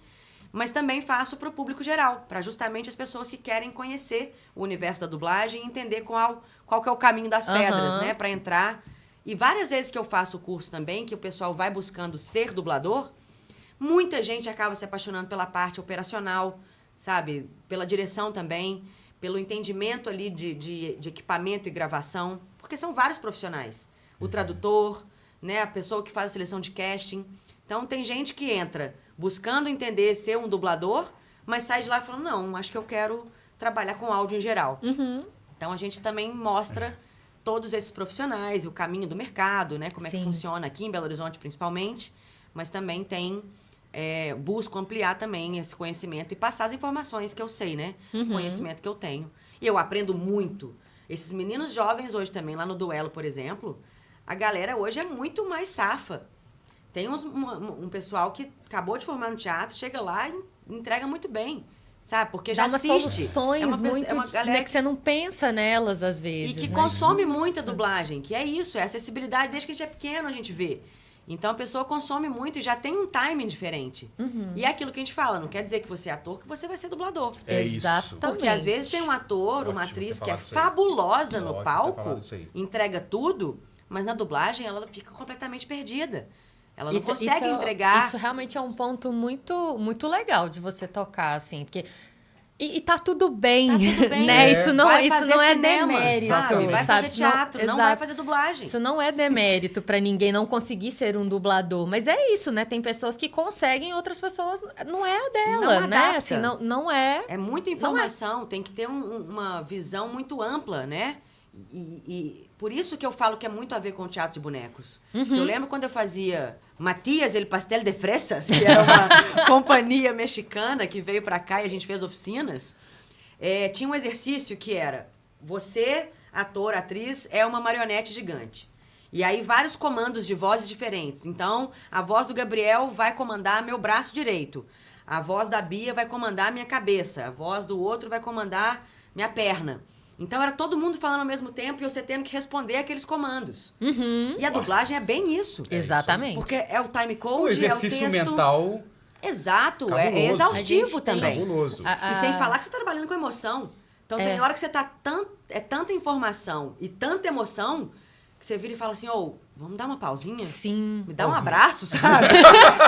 S3: Mas também faço para o público geral, para justamente as pessoas que querem conhecer o universo da dublagem e entender qual que é o caminho das pedras, né? Para entrar. E várias vezes que eu faço o curso também, que o pessoal vai buscando ser dublador, muita gente acaba se apaixonando pela parte operacional, sabe? Pela direção também, pelo entendimento ali de equipamento e gravação, porque são vários profissionais. O tradutor, né? A pessoa que faz a seleção de casting. Então, tem gente que entra buscando entender ser um dublador, mas sai de lá falando, não, acho que eu quero trabalhar com áudio em geral. Então, a gente também mostra todos esses profissionais, o caminho do mercado, né? Como é que
S2: Sim.
S3: funciona aqui em Belo Horizonte, principalmente. Mas também busco ampliar também esse conhecimento e passar as informações que eu sei, né? O conhecimento que eu tenho. E eu aprendo muito. Esses meninos jovens hoje também, lá no Duelo, por exemplo, a galera hoje é muito mais safa. Tem um pessoal que acabou de formar no teatro, chega lá e entrega muito bem, sabe? Porque já
S2: Dá umas
S3: assiste.
S2: soluções muito...
S3: uma galera
S2: né, que você não pensa nelas, às vezes,
S3: e que
S2: né?
S3: consome muita dublagem, que é isso, é acessibilidade. Desde que a gente é pequeno, a gente vê. Então, a pessoa consome muito e já tem um timing diferente. E é aquilo que a gente fala, não quer dizer que você é ator, que você vai ser dublador.
S1: É isso.
S2: Exatamente.
S3: Porque às vezes tem um ator, uma
S1: Ótimo
S3: atriz
S1: você
S3: que é
S1: falar disso aí.
S3: fabulosa
S1: Ótimo
S3: no
S1: você
S3: palco,
S1: falar disso aí.
S3: entrega tudo, mas na dublagem ela fica completamente perdida. Ela não
S2: Isso-
S3: consegue
S2: isso-
S3: entregar.
S2: Isso realmente é um ponto muito, muito legal de você tocar, assim, porque... E tá tudo bem,
S3: Tá tudo bem.
S2: né?
S1: É.
S2: Isso não,
S3: Vai
S2: isso
S3: fazer
S2: não é
S3: cinema,
S2: demérito,
S3: sabe? Vai
S2: sabe?
S3: fazer teatro, não vai
S2: exato.
S3: fazer dublagem.
S2: Isso não é demérito pra ninguém não conseguir ser um dublador, mas é isso, né? Tem pessoas que conseguem, outras pessoas não é a dela,
S3: Não
S2: né?
S3: adapta.
S2: Assim, não é.
S3: É muita informação, tem que ter uma visão muito ampla, né? E por isso que eu falo que é muito a ver com o teatro de bonecos. Eu lembro quando eu fazia Matias El Pastel de Fresas, que era uma companhia mexicana que veio pra cá e a gente fez oficinas. Tinha um exercício que era, você, ator, atriz, é uma marionete gigante. E aí vários comandos de vozes diferentes. Então, a voz do Gabriel vai comandar meu braço direito. A voz da Bia vai comandar minha cabeça. A voz do outro vai comandar minha perna. Então, era todo mundo falando ao mesmo tempo e você tendo que responder aqueles comandos. E a dublagem é bem isso.
S2: Exatamente.
S3: Porque é o time code,
S1: O exercício
S3: é o texto.
S1: mental
S3: Exato, é
S1: cabuloso.
S2: A
S3: exaustivo
S2: gente
S3: também.
S1: cabuloso.
S3: E sem falar que você tá trabalhando com emoção. Então, tem hora que você tá tanta informação e tanta emoção que você vira e fala assim, vamos dar uma pausinha?
S2: Sim.
S3: Me dá um abraço, sabe?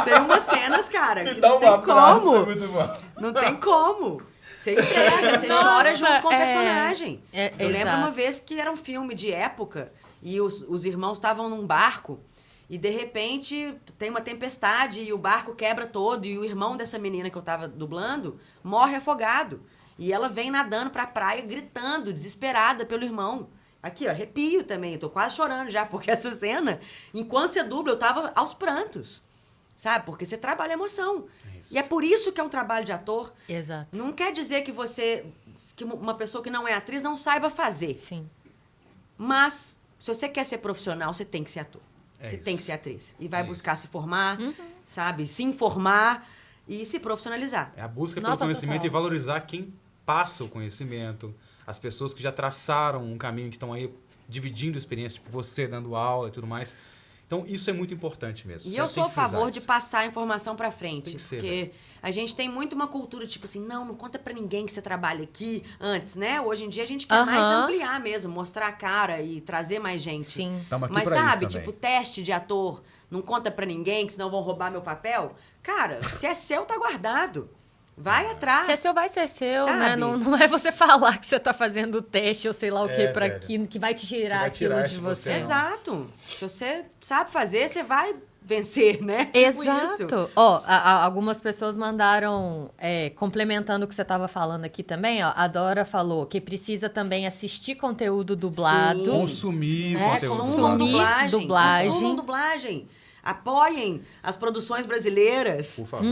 S3: Tem umas cenas, cara, que
S1: Dá
S3: não
S1: um
S3: tem
S1: abraço,
S3: como.
S1: é muito bom.
S3: Não tem como. Você entrega, você chora junto com o personagem. Eu lembro
S2: exato.
S3: uma vez que era um filme de época e os irmãos estavam num barco e, de repente, tem uma tempestade e o barco quebra todo e o irmão dessa menina que eu tava dublando morre afogado. E ela vem nadando pra praia, gritando, desesperada pelo irmão. Aqui, ó, arrepio também. Tô quase chorando já, porque essa cena, enquanto você dubla, eu tava aos prantos. Sabe? Porque você trabalha emoção. E é por isso que é um trabalho de ator.
S2: Exato.
S3: Não quer dizer que que uma pessoa que não é atriz não saiba fazer.
S2: Sim.
S3: Mas, se você quer ser profissional, você tem que ser ator. Você
S1: isso.
S3: tem que ser atriz. E vai
S1: É
S3: buscar
S1: isso.
S3: se formar, sabe? Se informar e se profissionalizar.
S1: É a busca pelo
S2: Nossa,
S1: conhecimento
S2: total.
S1: e valorizar quem passa o conhecimento, as pessoas que já traçaram um caminho, que estão aí dividindo experiência, tipo você dando aula e tudo mais. Então, isso é muito importante mesmo.
S3: E
S1: Você
S3: eu
S1: tem
S3: sou a
S1: que frisar
S3: favor de
S1: isso.
S3: passar a informação pra frente.
S1: Tem que ser,
S3: porque a gente tem muito uma cultura, tipo assim, não conta pra ninguém que você trabalha aqui antes, né? Hoje em dia a gente quer mais ampliar mesmo, mostrar a cara e trazer mais gente.
S2: Sim.
S1: Tamo aqui
S3: Mas
S1: pra isso
S3: sabe,
S1: também.
S3: tipo, teste de ator, não conta pra ninguém, que senão vão roubar meu papel. Cara, se é seu, tá guardado. Vai atrás.
S2: Se é seu, vai ser seu,
S3: Sabe?
S2: né? Não é você falar que você tá fazendo o teste ou sei lá o quê pra
S1: velho.
S2: que vai te tirar
S1: vai
S2: aquilo
S1: tirar
S2: de
S1: de
S2: você.
S1: você.
S3: Exato. Se você sabe fazer, você vai vencer, né? Tipo isso.
S2: Exato. Ó, algumas pessoas mandaram, complementando o que você estava falando aqui também, ó, a Dora falou que precisa também assistir conteúdo dublado.
S3: Sim.
S1: Consumir
S2: É,
S1: conteúdo.
S2: consumir
S1: dublado.
S2: dublagem.
S3: Consumam dublagem. Apoiem as produções brasileiras.
S1: Por favor.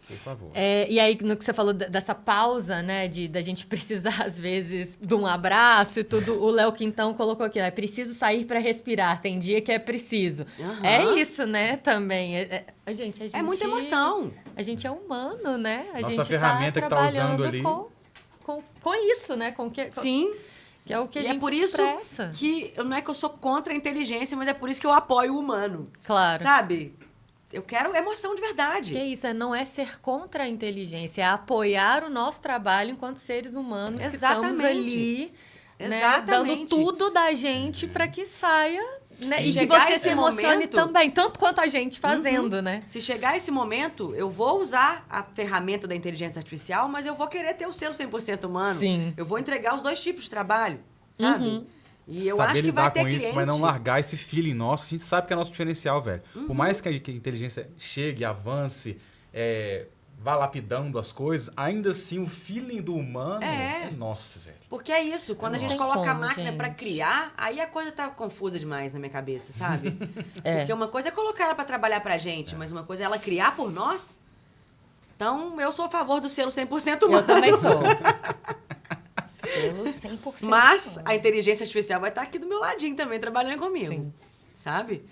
S1: Por favor.
S2: E aí, no que você falou dessa pausa, né, da gente precisar, às vezes, de um abraço e tudo, o Léo Quintão colocou aqui, é preciso sair para respirar, tem dia que é preciso.
S3: Aham.
S2: É isso, né, também. Gente, a gente...
S3: É muita emoção.
S2: A gente é humano, né? A
S1: Nossa
S2: gente
S1: ferramenta
S2: tá
S1: que tá usando
S2: trabalhando
S1: ali.
S2: com isso, né?
S3: Sim.
S2: Que é o que a
S3: E
S2: gente
S3: é por isso
S2: expressa.
S3: que não é que eu sou contra a inteligência, mas é por isso que eu apoio o humano.
S2: Claro.
S3: Sabe? Eu quero emoção de verdade.
S2: Que é isso, não é ser contra a inteligência, é apoiar o nosso trabalho enquanto seres humanos que estamos
S3: Exatamente.
S2: ali, né,
S3: Exatamente.
S2: dando tudo da gente para que saia, né,
S3: Se
S2: e que
S3: chegar
S2: você
S3: esse
S2: se emocione
S3: momento-
S2: também, tanto quanto a gente fazendo, né?
S3: Se chegar esse momento, eu vou usar a ferramenta da inteligência artificial, mas eu vou querer ter o selo 100% humano.
S2: Sim.
S3: Eu vou entregar os dois tipos de trabalho, sabe? E eu
S1: Saber
S3: acho que
S1: lidar
S3: vai ter
S1: com isso,
S3: cliente.
S1: mas não largar esse feeling nosso. A gente sabe que é nosso diferencial, velho. Por mais que a inteligência chegue, avance, vá lapidando as coisas, ainda assim o feeling do humano é nosso, velho.
S3: Porque é isso, quando a gente
S2: Nossa.
S3: coloca a
S2: Como,
S3: máquina pra
S2: gente?
S3: criar, aí a coisa tá confusa demais na minha cabeça, sabe?
S2: É.
S3: Porque uma coisa é colocar ela pra trabalhar pra gente, mas uma coisa é ela criar por nós. Então, eu sou a favor do selo 100% humano.
S2: Eu também sou. Selo 100%.
S3: Mas a inteligência artificial vai estar aqui do meu ladinho também, trabalhando comigo.
S2: Sim.
S3: Sabe?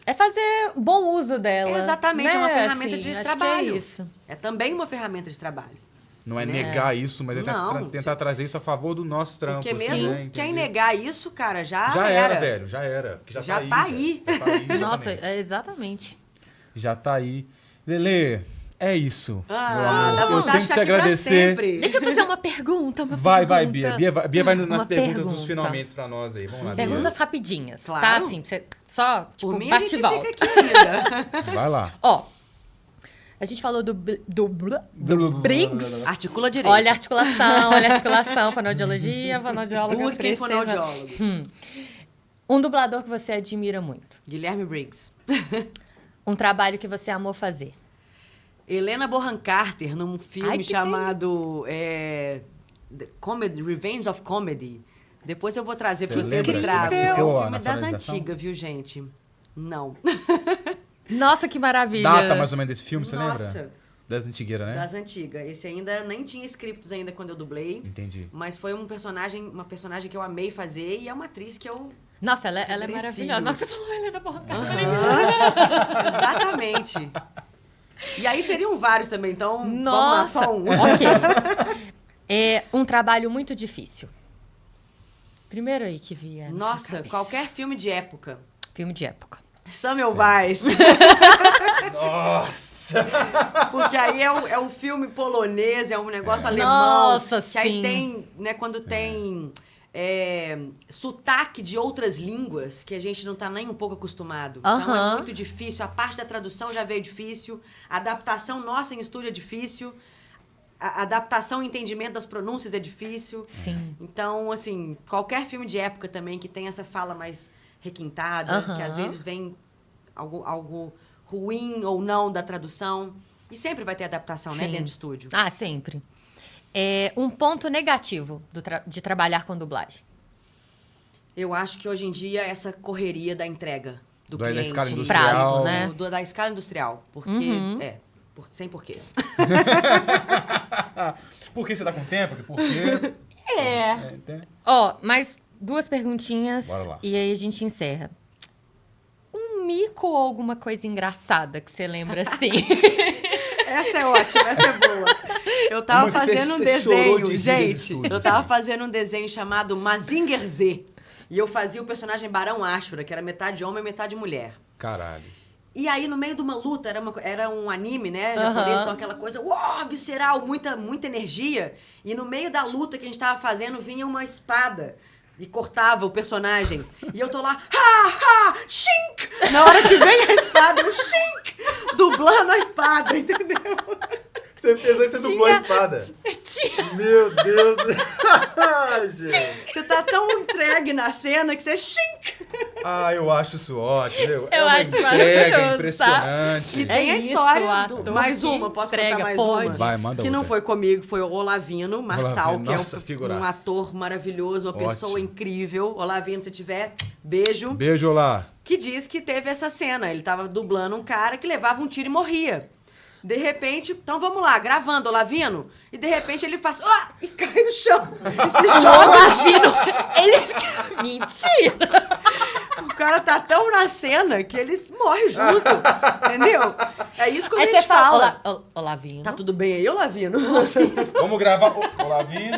S2: É fazer bom uso dela.
S3: Exatamente,
S2: né?
S3: é uma ferramenta de
S2: acho
S3: trabalho.
S2: Que é isso.
S3: É também uma ferramenta de trabalho.
S1: Não é
S3: Né?
S1: negar isso, mas é
S3: Não.
S1: tentar trazer isso a favor do nosso trampo.
S3: Porque
S1: assim,
S3: mesmo
S1: né?
S3: quem
S1: Entender?
S3: negar isso, cara, já
S1: Já era, velho. Já era. Porque
S3: Já
S1: tá
S3: tá
S1: aí.
S3: aí.
S1: velho. Já tá aí,
S2: Nossa,
S1: exatamente.
S2: exatamente.
S1: Já tá aí. Lelê, é isso. meu
S3: Ah,
S1: amor.
S3: dá
S1: Eu
S3: vontade de
S1: tenho que
S3: ficar
S1: te
S3: aqui pra
S1: agradecer.
S3: sempre.
S2: Deixa eu fazer uma pergunta.
S1: Vai, Bia. Bia vai nas
S2: Uma
S1: perguntas dos
S2: pergunta.
S1: finalmente pra nós aí. Vamos lá, Bia.
S2: Perguntas rapidinhas, tá?
S3: Claro.
S2: Assim, você só, tipo,
S3: Por mim, a
S2: bate
S3: gente
S2: e volta.
S3: fica aqui ainda.
S1: Vai lá.
S2: Ó, a gente falou do Briggs.
S3: Articula direito.
S2: Olha a articulação, fonoaudiologia, fonoaudióloga.
S3: Busquem
S2: Priscila.
S3: fonoaudiólogo.
S2: Um dublador que você admira muito.
S3: Guilherme Briggs.
S2: Um trabalho que você amou fazer.
S3: Helena Bonham Carter, num filme
S2: Ai, que
S3: chamado Revenge of Comedy. Depois eu vou trazer pra
S1: Você
S3: vocês
S1: lembra
S3: e trago.
S1: como é que
S3: É
S1: ficou
S3: um
S1: a
S3: filme das
S1: nacionalização?
S3: antigas, viu, gente? Não.
S2: Nossa, que maravilha.
S1: Data mais ou menos desse filme, você
S3: Nossa,
S1: lembra? Das antigueiras, né?
S3: das antigas. Esse ainda nem tinha scripts ainda quando eu dublei.
S1: Entendi.
S3: Mas foi uma personagem que eu amei fazer e é uma atriz que eu...
S2: Nossa, ela é
S3: Aprecio.
S2: maravilhosa. Nossa, você falou Helena Bonham Carter.
S3: Exatamente. E aí seriam vários também, então
S2: Nossa,
S3: vamos lá, só um.
S2: ok. É um trabalho muito difícil. Primeiro aí que via. na sua
S3: Nossa,
S2: cabeça.
S3: qualquer filme de época.
S2: Filme de época.
S3: Semmelweis.
S1: Nossa!
S3: Porque aí é um filme polonês, é um negócio alemão.
S2: Nossa,
S3: que aí
S2: sim.
S3: tem, né, quando tem sotaque de outras línguas que a gente não tá nem um pouco acostumado. Então é
S2: Aham.
S3: muito difícil. A parte da tradução já veio difícil. A adaptação nossa em estúdio é difícil. A adaptação e entendimento das pronúncias é difícil.
S2: Sim.
S3: Então, assim, qualquer filme de época também que tem essa fala mais requintada,
S2: Aham.
S3: que às vezes vem algo ruim ou não da tradução. E sempre vai ter adaptação, né,
S2: Sim.
S3: dentro do estúdio.
S2: Ah, sempre. Um ponto negativo de trabalhar com dublagem.
S3: Eu acho que hoje em dia essa correria da entrega do
S1: Da
S3: cliente.
S1: escala industrial.
S2: Prazo, né?
S3: Da escala industrial. Porque, sem porquês.
S1: Por que você tá com tempo? Por quê?
S2: Ó, mais 2 perguntinhas
S1: Bora lá.
S2: e aí a gente encerra. Um mico ou alguma coisa engraçada que você lembra assim?
S3: Essa é ótima, essa é boa. Eu tava
S1: Uma que
S3: fazendo um
S1: você chorou de
S3: desenho,
S1: rir no
S3: gente.
S1: estúdio,
S3: Eu tava
S1: assim.
S3: fazendo um desenho chamado Mazinger Z. E eu fazia o personagem Barão Ashura, que era metade homem e metade mulher.
S1: Caralho.
S3: E aí, no meio de uma luta, era um anime, né? Japonês, então aquela coisa, uau, visceral, muita energia. E no meio da luta que a gente tava fazendo, vinha uma espada e cortava o personagem. E eu tô lá, shink! Na hora que vem a espada, eu shink! Dublando a espada, entendeu?
S1: Você fez aí, você dublou a espada. Meu Deus. Gente.
S3: Você tá tão entregue na cena que você shink!
S1: Eu acho isso ótimo.
S2: Eu
S1: uma
S2: acho
S1: entrega
S2: maravilhoso,
S1: impressionante.
S3: E tem a
S2: isso,
S3: história
S2: ator
S3: mais
S2: que
S3: uma, posso
S2: entrega,
S3: contar mais
S2: pode.
S3: uma?
S1: Vai, manda
S3: Que não
S1: outra.
S3: foi comigo, foi o Olavino Marçal,
S1: Olavino,
S3: que
S1: nossa,
S3: é um
S1: figuraça.
S3: ator maravilhoso, uma pessoa
S1: Ótimo.
S3: incrível. Olavino, se tiver, beijo.
S1: Beijo lá.
S3: Que diz que teve essa cena. Ele tava dublando um cara que levava um tiro e morria. De repente, então vamos lá, gravando Olavino, e de repente ele faz, e cai no chão. E se joga.
S2: Olavino, ele... Mentira!
S3: O cara tá tão na cena que ele morre junto, entendeu? É isso que a
S2: Aí
S3: gente
S2: você fala,
S3: fala.
S2: Olavino.
S3: Tá tudo bem aí, Olavino?
S1: Vamos gravar o Olavino.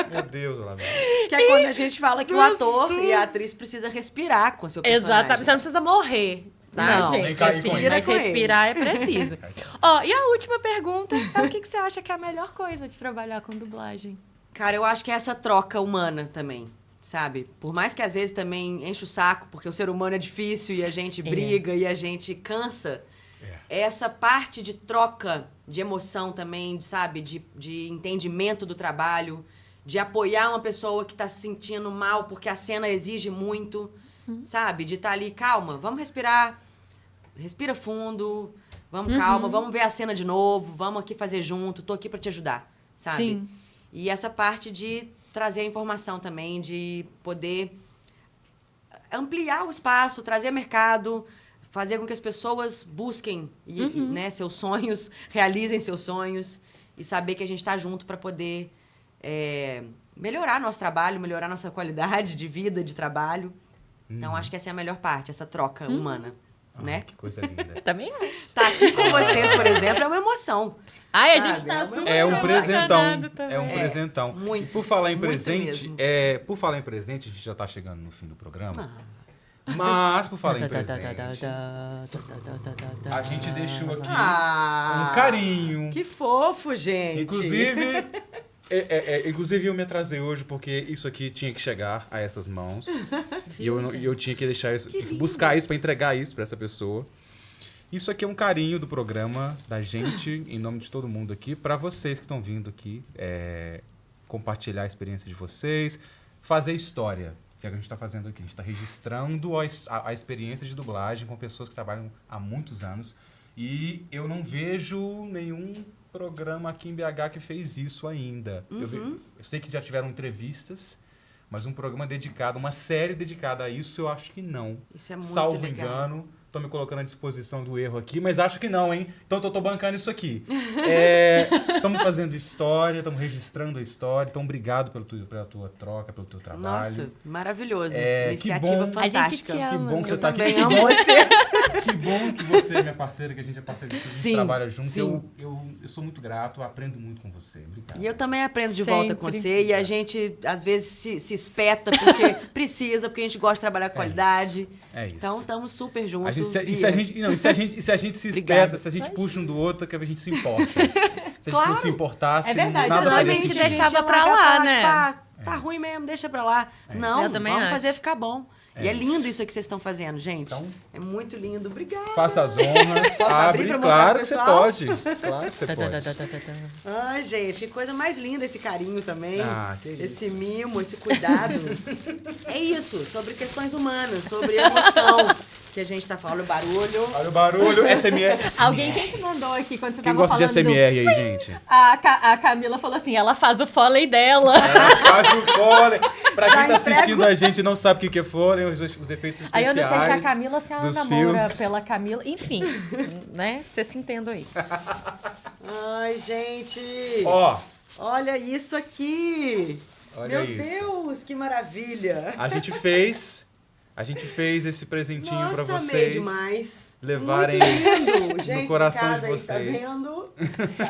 S1: Meu Deus, Olavino.
S3: Que é quando a gente fala que o ator e a atriz precisa respirar com o seu personagem.
S2: Exatamente, você não precisa morrer. Tá,
S3: Não,
S2: gente?
S1: nem cair com
S2: Assim,
S1: ele.
S2: mas
S3: Com ele.
S2: respirar é preciso. Ó, e a última pergunta é o que você acha que é a melhor coisa de trabalhar com dublagem?
S3: Cara, eu acho que é essa troca humana também, sabe? Por mais que às vezes também enche o saco, porque o ser humano é difícil e a gente briga e a gente cansa, essa parte de troca de emoção também, sabe? De entendimento do trabalho, de apoiar uma pessoa que tá se sentindo mal porque a cena exige muito, sabe? De estar ali, calma, vamos respirar, respira fundo, vamos calma, vamos ver a cena de novo, vamos aqui fazer junto, tô aqui pra te ajudar, sabe?
S2: Sim.
S3: E essa parte de trazer a informação também, de poder ampliar o espaço, trazer mercado, fazer com que as pessoas busquem né, seus sonhos, realizem seus sonhos e saber que a gente está junto para poder melhorar nosso trabalho, melhorar nossa qualidade de vida, de trabalho. Então, acho que essa é a melhor parte, essa troca humana, né?
S1: Que coisa linda.
S2: Também acho.
S3: Tá aqui com vocês, por exemplo, é uma emoção.
S2: Ai, a
S3: Sabe,
S2: gente tá
S3: é
S2: super
S1: É um presentão.
S2: emocionado também.
S1: É um presentão.
S3: muito,
S1: E por falar em
S3: muito
S1: presente,
S3: mesmo.
S1: por falar em presente, a gente já tá chegando no fim do programa. Mas por falar em presente, a gente deixou aqui um carinho.
S3: Que fofo, gente.
S1: Inclusive eu me atrasei hoje porque isso aqui tinha que chegar a essas mãos. E eu tinha que deixar isso, buscar isso pra entregar isso pra essa pessoa. Isso aqui é um carinho do programa, da gente, em nome de todo mundo aqui, pra vocês que estão vindo aqui, compartilhar a experiência de vocês, fazer história, que é o que a gente está fazendo aqui. A gente está registrando a experiência de dublagem com pessoas que trabalham há muitos anos. E eu não vejo nenhum programa aqui em BH que fez isso ainda. Eu sei que já tiveram entrevistas, mas um programa dedicado, uma série dedicada a isso, eu acho que não.
S3: Isso é muito
S1: Salvo
S3: legal.
S1: engano. Tô me colocando à disposição do erro aqui, mas acho que não, hein? Então tô bancando isso aqui. Estamos fazendo história, estamos registrando a história. Então, obrigado pela tua troca, pelo teu trabalho.
S3: Nossa, maravilhoso.
S1: Que
S3: Iniciativa
S1: bom.
S3: fantástica.
S2: A gente te ama.
S1: Que bom que
S3: Eu
S1: você tá aqui.
S3: também
S1: Que
S3: amo
S1: bom-
S3: você.
S1: Que bom que você é minha parceira, que a gente é parceiro, que a gente
S3: Sim,
S1: trabalha junto.
S3: sim.
S1: Eu sou muito grato, aprendo muito com você. Obrigado.
S3: E eu também aprendo de
S2: Sempre.
S3: volta com você. E a gente, às vezes, se espeta porque precisa, porque a gente gosta de trabalhar com qualidade.
S1: É isso.
S3: Então, estamos super juntos.
S1: E se a gente se
S3: Obrigada.
S1: espeta, se a gente puxa um do outro, que a gente se importa. Se a gente
S3: Claro.
S1: não se importasse,
S2: É verdade,
S1: nada
S2: senão a
S1: faria
S2: gente
S1: sentido.
S2: deixava
S3: ia
S2: pra
S3: largar
S2: lá,
S3: trás,
S2: né?
S3: Tá ruim mesmo, deixa pra lá. Não,
S2: Eu também
S3: vamos
S2: acho.
S3: fazer ficar bom. E é lindo isso que vocês estão fazendo, gente.
S1: Então,
S3: é muito lindo. Obrigada.
S1: faça as honras.
S3: Posso abrir pra mostrar
S1: Claro
S3: pro
S1: que você
S3: pessoal?
S1: pode. Claro que você pode.
S3: Ai, gente, que coisa mais linda esse carinho também.
S1: Ah, que
S3: esse
S1: isso.
S3: mimo, esse cuidado. É isso, sobre questões humanas, sobre emoção que a gente tá falando, o barulho.
S1: Olha o barulho. SMR.
S2: Alguém quem que mandou aqui quando você
S1: Quem
S2: tava
S1: gosta de
S2: falando
S1: SMR aí, gente?
S2: A Camila falou assim, ela faz o Foley dela.
S1: Faz o fôlei. Pra
S3: Já
S1: quem tá
S3: entrego.
S1: assistindo a gente e não sabe o que é fôlei, os efeitos
S2: Aí
S1: especiais.
S2: eu não sei se a Camila, se ela
S1: dos
S2: namora
S1: filmes.
S2: pela Camila. Enfim, né? Vocês se entendam aí.
S3: Ai, gente.
S1: Ó,
S3: Olha isso aqui.
S1: olha
S3: Meu
S1: isso.
S3: Deus, que maravilha.
S1: A gente fez esse presentinho
S3: Nossa,
S1: pra
S3: amei
S1: vocês
S3: demais.
S1: levarem
S3: Muito lindo. Gente,
S1: coração
S3: em
S1: de
S3: casa aí,
S1: vocês.
S3: Tá vendo?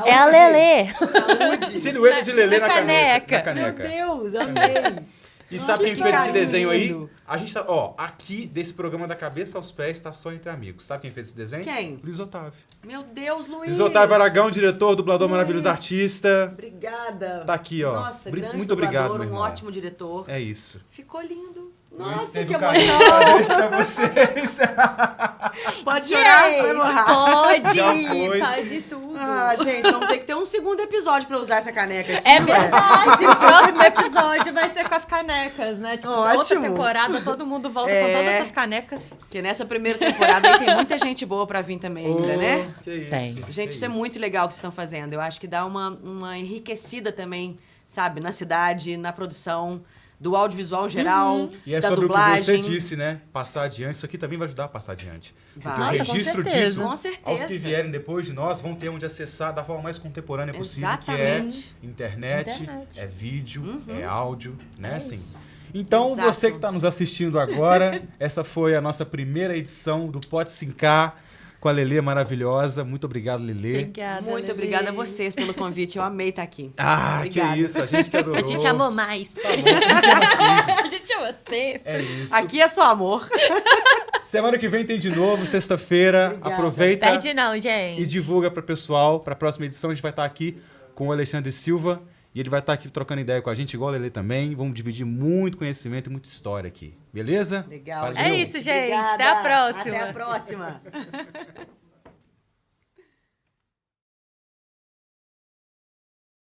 S2: É a Lelê.
S3: Saúde.
S1: silhueta de Lelê
S2: Na
S1: na caneca.
S2: caneca.
S1: Na
S3: Meu
S1: caneca.
S3: Deus, amei.
S1: E
S3: Nossa,
S1: sabe quem
S3: que
S1: fez esse
S3: carinho
S1: desenho aí?
S3: lindo.
S1: A gente tá, ó, aqui desse programa da cabeça aos pés tá só entre amigos. Sabe quem fez esse desenho?
S3: Quem?
S1: Luiz Otávio.
S3: Meu Deus, Luiz.
S1: Luiz Otávio Aragão, diretor, dublador
S3: Luiz.
S1: maravilhoso, artista.
S3: Obrigada.
S1: Tá aqui, ó.
S3: Nossa, grande
S1: Muito obrigado,
S3: dublador,
S1: meu
S3: um
S1: irmão.
S3: ótimo diretor.
S1: É isso.
S3: Ficou lindo.
S1: Luiz
S3: Nossa,
S1: teve
S3: que
S1: o carinho de
S3: emoção.
S1: fazer isso pra vocês.
S3: Pode chorar, vai
S2: Yes,
S3: morrer.
S2: pode,
S1: Já foi.
S2: pode tudo.
S3: Ah, gente, vamos ter que ter um segundo episódio pra usar essa caneca aqui.
S2: É
S3: ué.
S2: verdade, o próximo episódio vai ser com as canecas, né? Tipo, outra
S3: Ótimo.
S2: temporada, todo mundo volta
S3: É.
S2: com todas essas canecas.
S3: Porque nessa primeira temporada aí tem muita gente boa pra vir também ainda, né?
S1: Que isso.
S2: Tem.
S3: Gente,
S1: que
S3: isso é muito legal que vocês estão fazendo. Eu acho que dá uma enriquecida também, sabe? Na cidade, na produção, do audiovisual em geral,
S1: E é
S3: da
S1: sobre
S3: dublagem.
S1: o que você disse, né? Passar adiante. Isso aqui também vai ajudar a passar adiante.
S3: Vai.
S1: Porque
S2: Nossa,
S1: o
S2: com
S1: registro
S2: certeza.
S1: disso,
S3: Com certeza.
S1: aos que vierem depois de nós, vão ter onde acessar da forma mais contemporânea possível, que é
S3: Exatamente.
S1: internet,
S2: Internet.
S1: é vídeo, é áudio, né?
S2: É
S1: Assim.
S2: isso.
S1: Então,
S3: Exato.
S1: você que está nos assistindo agora, essa foi a nossa primeira edição do Pode Sincar com a Lelê maravilhosa. Muito obrigado, Lelê.
S2: Obrigada,
S3: Muito
S2: Lelê.
S3: obrigada a vocês pelo convite. Eu amei estar aqui.
S1: Ah,
S3: Obrigada.
S1: que isso, a gente que adorou.
S2: A gente amou mais.
S1: Tá bom, a gente ama assim.
S2: A gente ama você.
S1: É isso.
S3: Aqui é só amor.
S1: Semana que vem tem de novo, sexta-feira.
S3: Obrigada.
S1: Aproveita
S2: Perde não, gente.
S1: e divulga para o pessoal. Para a próxima edição, a gente vai estar aqui com o Alexandre Silva. E ele vai estar aqui trocando ideia com a gente, igual a Lelê também. Vamos dividir muito conhecimento e muita história aqui. Beleza?
S3: Legal.
S1: Valeu.
S2: É isso, gente.
S3: Obrigada.
S2: Até a próxima.
S3: Até a próxima.